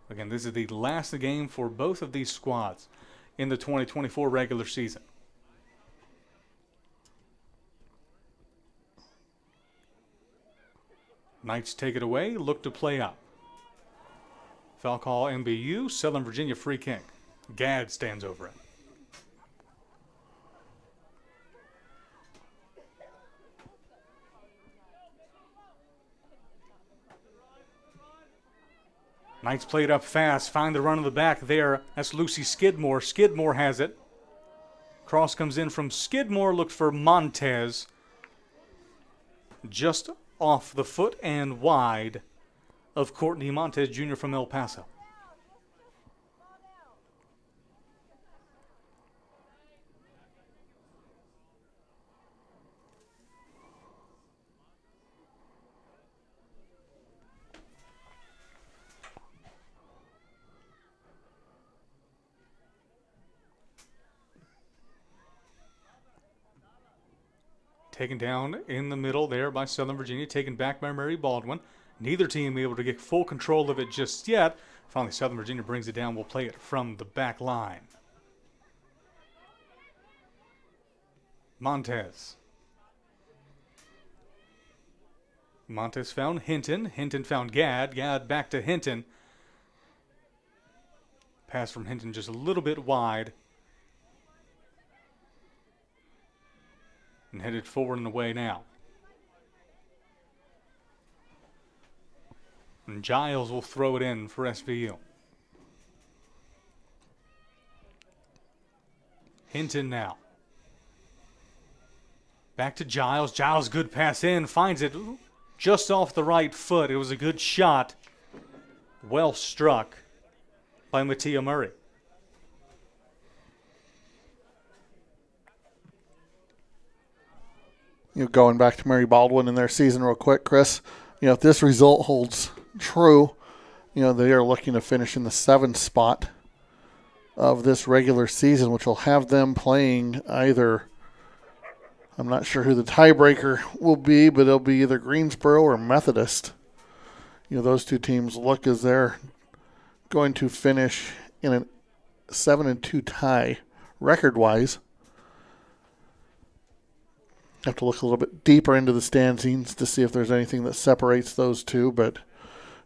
Again, this is the last game for both of these squads in the 2024 regular season. Knights take it away, look to play up. Foul call MBU, Southern Virginia free kick. Gadd stands over it. Knights play it up fast, find the run of the back there. That's Lucy Skidmore. Skidmore has it. Cross comes in from Skidmore, looked for Montez. Just off the foot and wide of Courtney Montez Jr. from El Paso. Taken down in the middle there by Southern Virginia, taken back by Mary Baldwin. Neither team able to get full control of it just yet. Finally, Southern Virginia brings it down. We'll play it from the back line. Montez. Montez found Hinton. Hinton found Gadd. Gadd back to Hinton. Pass from Hinton just a little bit wide. And headed forward and away now. And Giles will throw it in for SVU. Hinton now. Back to Giles. Giles, good pass in. Finds it just off the right foot. It was a good shot. Well struck by Mattia Murray. Going back to Mary Baldwin in their season real quick, Chris, if this result holds true, they are looking to finish in the 7th spot of this regular season, which will have them playing either, I'm not sure who the tiebreaker will be, but it'll be either Greensboro or Methodist. Those two teams look as they're going to finish in a 7-2 tie record-wise. Have to look a little bit deeper into the standings to see if there's anything that separates those two, but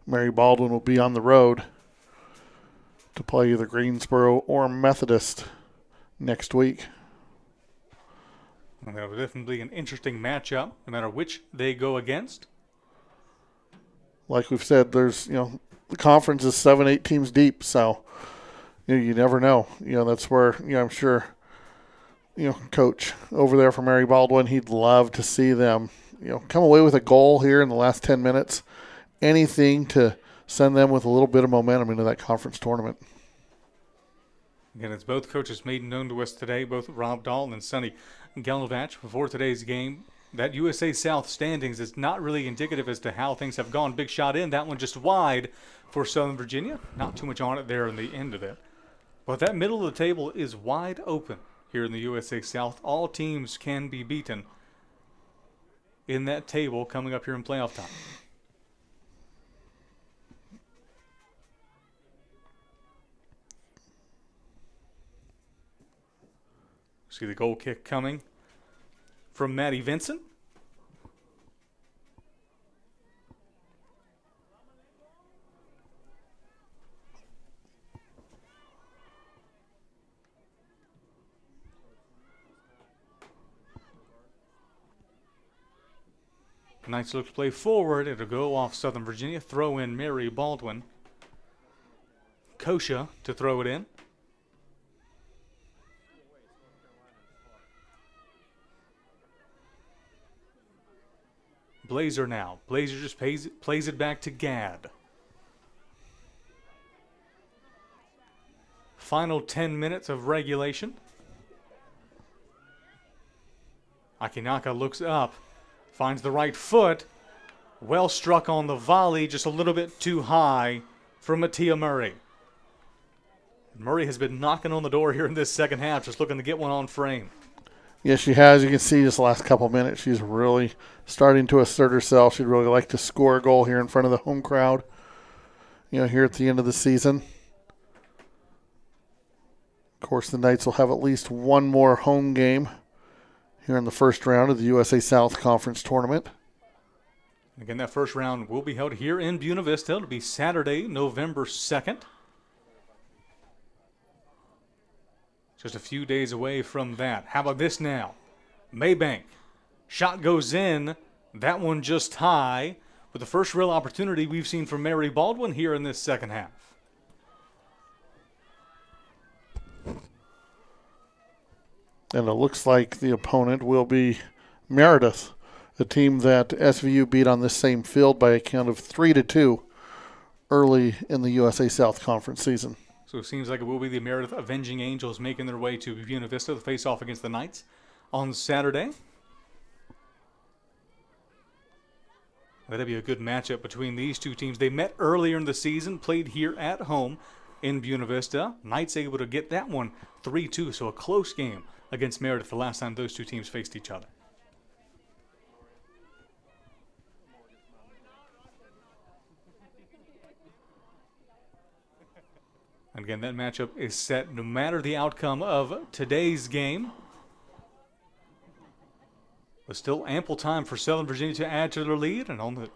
Mary Baldwin will be on the road to play either Greensboro or Methodist next week. Well, that will definitely be an interesting matchup, no matter which they go against. Like we've said, there's, the conference is 7-8 teams deep, so you never know. That's where, I'm sure, coach over there for Mary Baldwin, he'd love to see them, come away with a goal here in the last 10 minutes. Anything to send them with a little bit of momentum into that conference tournament. Again, as both coaches made known to us today, both Rob Dahl and Sonny Galvach, before today's game, that USA South standings is not really indicative as to how things have gone. Big shot in, that one just wide for Southern Virginia. Not too much on it there in the end of it. But that middle of the table is wide open here in the USA South. All teams can be beaten in that table coming up here in playoff time. See the goal kick coming from Maddie Vincent. Knights look to play forward. It'll go off Southern Virginia. Throw in Mary Baldwin. Kosha to throw it in. Blazer now. Blazer just plays it back to Gadd. Final 10 minutes of regulation. Akinaka looks up. Finds the right foot. Well struck on the volley. Just a little bit too high for Mattia Murray. Murray has been knocking on the door here in this second half. Just looking to get one on frame. Yes, she has. You can see just the last couple of minutes, she's really starting to assert herself. She'd really like to score a goal here in front of the home crowd, here at the end of the season. Of course, the Knights will have at least one more home game here in the first round of the USA South Conference Tournament. Again, that first round will be held here in Buena Vista. It'll be Saturday, November 2nd. Just a few days away from that. How about this now? Maybank. Shot goes in. That one just high. With the first real opportunity we've seen from Mary Baldwin here in this second half. And it looks like the opponent will be Meredith, a team that SVU beat on this same field by a count of 3-2 early in the USA South Conference season. So it seems like it will be the Meredith Avenging Angels making their way to Buena Vista to face off against the Knights on Saturday. That'd be a good matchup between these two teams. They met earlier in the season, played here at home in Buena Vista. Knights able to get that one 3-2, so a close game against Meredith the last time those two teams faced each other. And again, that matchup is set no matter the outcome of today's game. But still ample time for Southern Virginia to add to their lead. And on the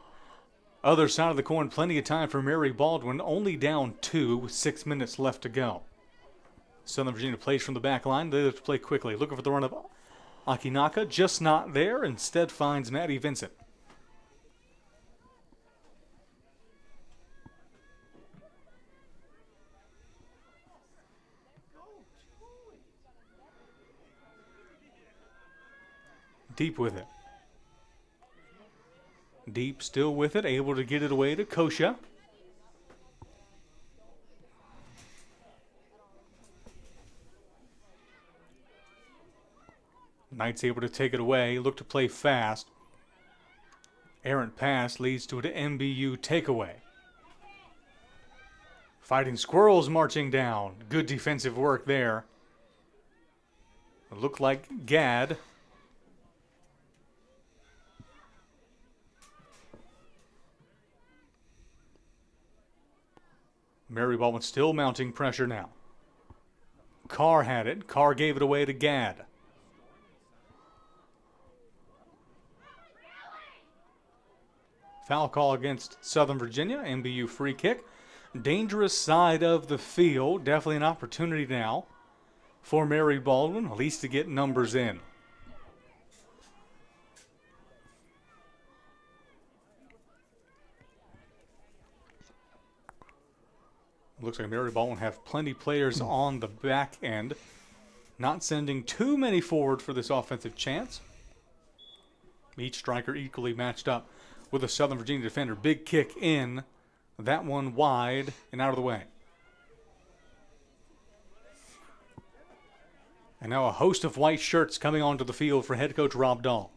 other side of the coin, plenty of time for Mary Baldwin. Only down 2 with 6 minutes left to go. Southern Virginia plays from the back line. They have to play quickly. Looking for the run of Akinaka. Just not there. Instead finds Maddie Vincent. Deep with it. Deep still with it, able to get it away to Kosha. Knight's able to take it away, look to play fast. Errant pass leads to an MBU takeaway. Fighting Squirrels marching down. Good defensive work there. It looked like Gad. Mary Baldwin still mounting pressure now. Carr had it. Carr gave it away to Gad. Foul call against Southern Virginia. MBU free kick. Dangerous side of the field. Definitely an opportunity now for Mary Baldwin, at least to get numbers in. Looks like Mary Baldwin have plenty players on the back end. Not sending too many forward for this offensive chance. Each striker equally matched up with a Southern Virginia defender. Big kick in. That one wide and out of the way. And now a host of white shirts coming onto the field for head coach Rob Dahl.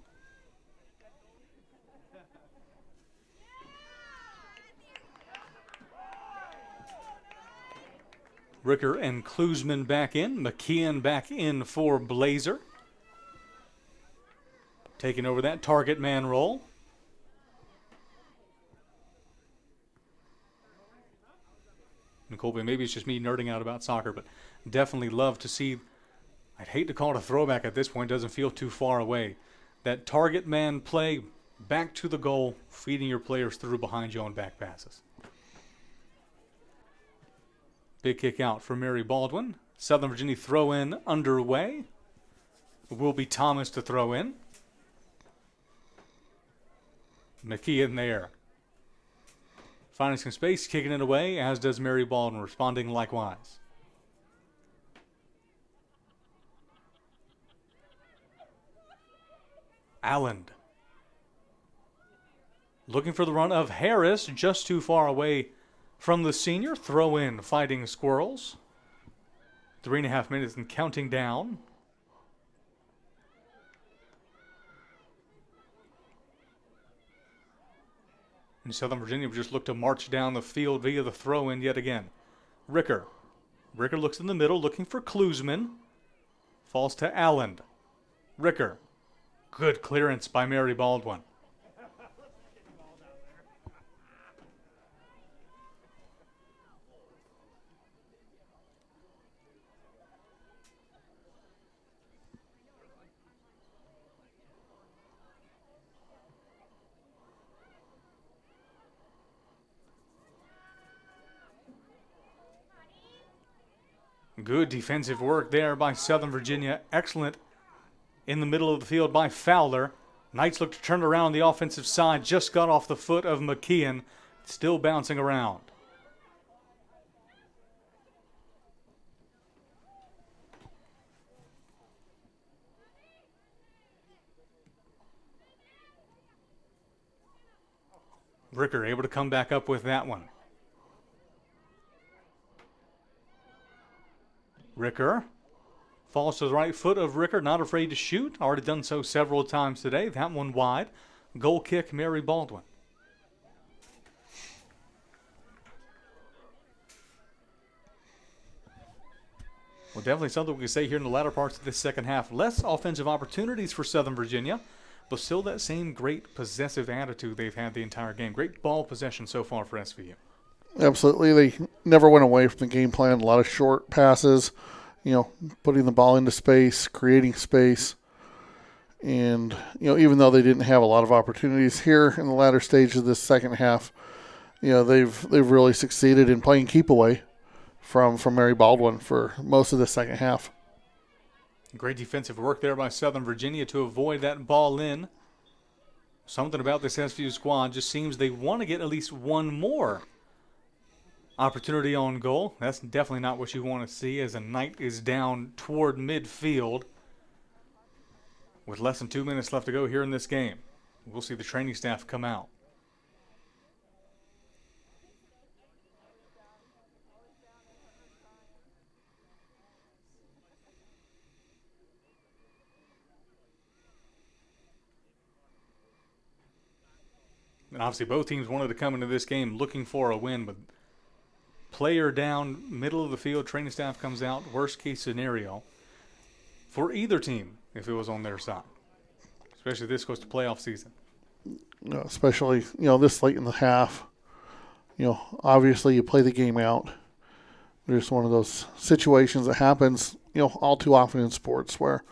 Ricker and Klusman back in. McKeon back in for Blazer. Taking over that target man role. Nicole, maybe it's just me nerding out about soccer, but definitely love to see. I'd hate to call it a throwback at this point. Doesn't feel too far away. That target man play back to the goal, feeding your players through behind you on back passes. Big kick out for Mary Baldwin. Southern Virginia throw in underway. It will be Thomas to throw in. McKeon there. Finding some space, kicking it away, as does Mary Baldwin, responding likewise. Allen. Looking for the run of Harris, just too far away from the senior. Throw in Fighting Squirrels. 3.5 minutes and counting down. And Southern Virginia would just look to march down the field via the throw in yet again. Ricker. Ricker looks in the middle, looking for Klusman. Falls to Allen. Ricker. Good clearance by Mary Baldwin. Good defensive work there by Southern Virginia. Excellent in the middle of the field by Fowler. Knights look to turn around the offensive side. Just got off the foot of McKeon. Still bouncing around. Ricker able to come back up with that one. Ricker falls to the right foot of Ricker, not afraid to shoot. Already done so several times today. That one wide. Goal kick, Mary Baldwin. Well, definitely something we can say here in the latter parts of this second half. Less offensive opportunities for Southern Virginia, but still that same great possessive attitude they've had the entire game. Great ball possession so far for SVU. Absolutely. They never went away from the game plan. A lot of short passes, putting the ball into space, creating space. And, even though they didn't have a lot of opportunities here in the latter stage of this second half, they've really succeeded in playing keep away from Mary Baldwin for most of the second half. Great defensive work there by Southern Virginia to avoid that ball in. Something about this SVU squad just seems they want to get at least one more opportunity on goal. That's definitely not what you want to see as a Knight is down toward midfield with less than 2 minutes left to go here in this game. We'll see the training staff come out. And obviously both teams wanted to come into this game looking for a win, but player down, middle of the field, training staff comes out, worst case scenario for either team if it was on their side, especially this close to playoff season. Especially, this late in the half. Obviously you play the game out. There's one of those situations that happens, all too often in sports where,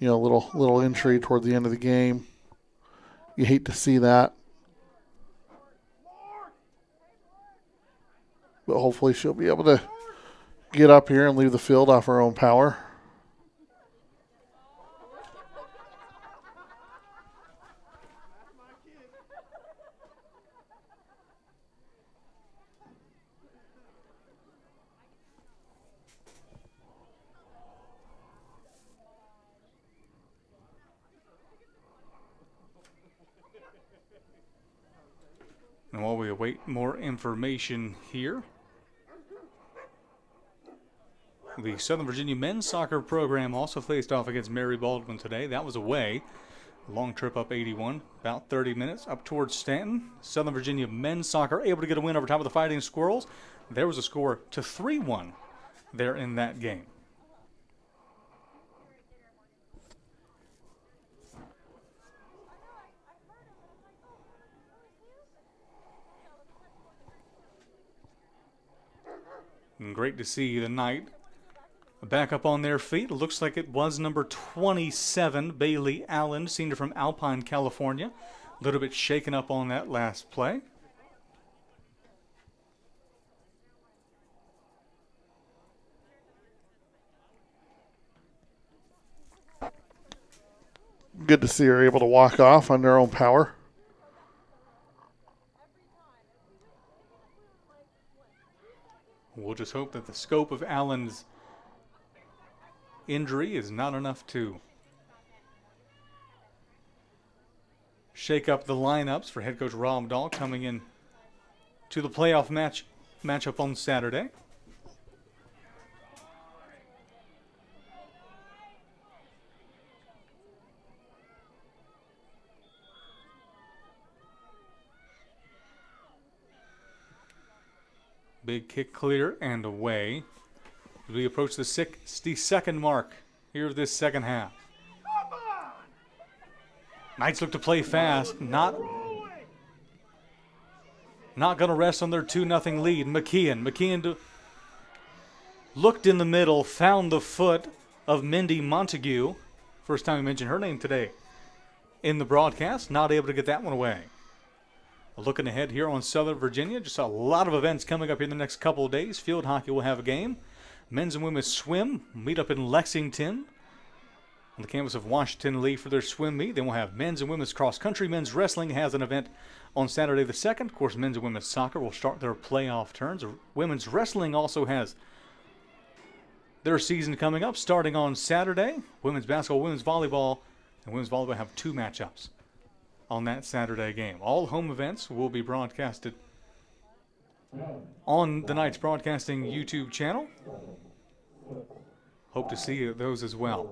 little injury toward the end of the game. You hate to see that. But hopefully she'll be able to get up here and leave the field off her own power. And while we await more information here, the Southern Virginia men's soccer program also faced off against Mary Baldwin today. That was away. Long trip up 81, about 30 minutes up towards Stanton. Southern Virginia men's soccer able to get a win over top of the Fighting Squirrels. There was a score to 3-1 there in that game. And great to see the Knight back up on their feet. It looks like it was number 27, Bailey Allen, senior from Alpine, California. A little bit shaken up on that last play. Good to see her able to walk off on their own power. We'll just hope that the scope of Allen's injury is not enough to shake up the lineups for head coach Rob Dahl coming in to the playoff matchup on Saturday. Big kick clear and away as we approach the 62nd mark here of this second half. Knights look to play fast, not going to rest on their 2-0 lead. McKeon looked in the middle, found the foot of Mindy Montague. First time we mentioned her name today in the broadcast. Not able to get that one away. Looking ahead here on Southern Virginia, just a lot of events coming up here in the next couple of days. Field hockey will have a game. Men's and women's swim meet up in Lexington on the campus of Washington Lee for their swim meet. Then we'll have men's and women's cross country. Men's wrestling has an event on Saturday the 2nd. Of course, men's and women's soccer will start their playoff turns. Women's wrestling also has their season coming up starting on Saturday. Women's basketball, women's volleyball, and women's volleyball have 2 matchups on that Saturday game. All home events will be broadcasted on the Knights Broadcasting YouTube channel. Hope to see those as well.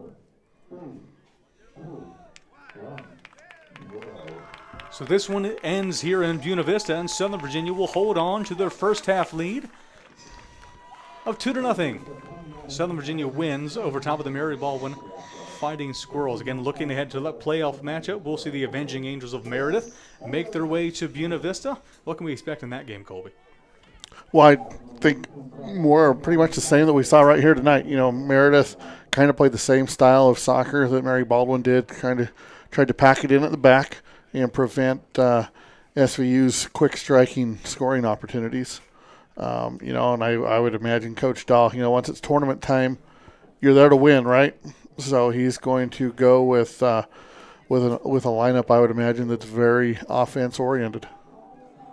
So this one ends here in Buena Vista, and Southern Virginia will hold on to their first half lead of 2-0. Southern Virginia wins over top of the Mary Baldwin Fighting Squirrels. Again, looking ahead to the playoff matchup, we'll see the Avenging Angels of Meredith make their way to Buena Vista. What can we expect in that game, Colby? Well, I think more pretty much the same that we saw right here tonight. Meredith kind of played the same style of soccer that Mary Baldwin did, kind of tried to pack it in at the back and prevent SVU's quick striking scoring opportunities. And I would imagine Coach Dahl, once it's tournament time, you're there to win, right? So he's going to go with a lineup, I would imagine, that's very offense oriented.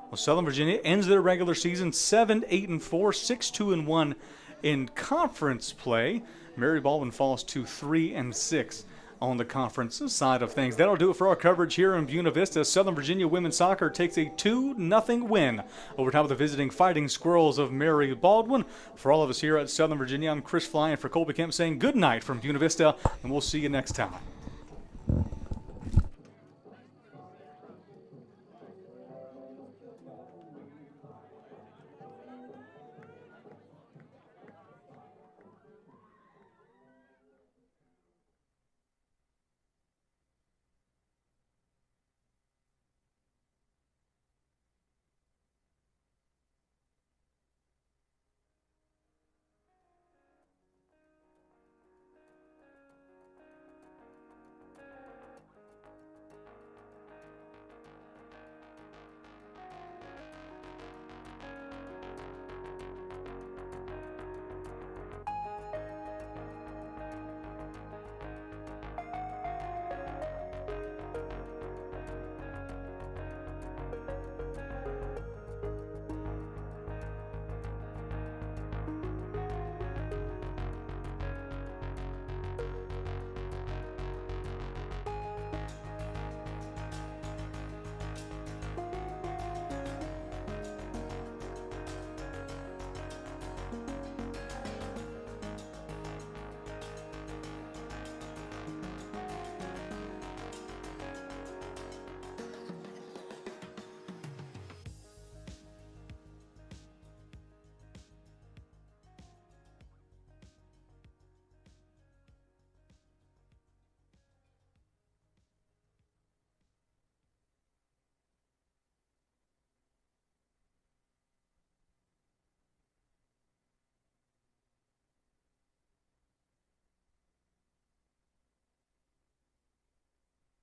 Well, Southern Virginia ends their regular season 7-8-4, 6-2-1 in conference play. Mary Baldwin falls to 3-6 on the conference side of things. That'll do it for our coverage here in Buena Vista. Southern Virginia women's soccer takes a 2-0 win over top of the visiting Fighting Squirrels of Mary Baldwin. For all of us here at Southern Virginia, I'm Chris Fly, and for Colby Kemp saying good night from Buena Vista, and we'll see you next time.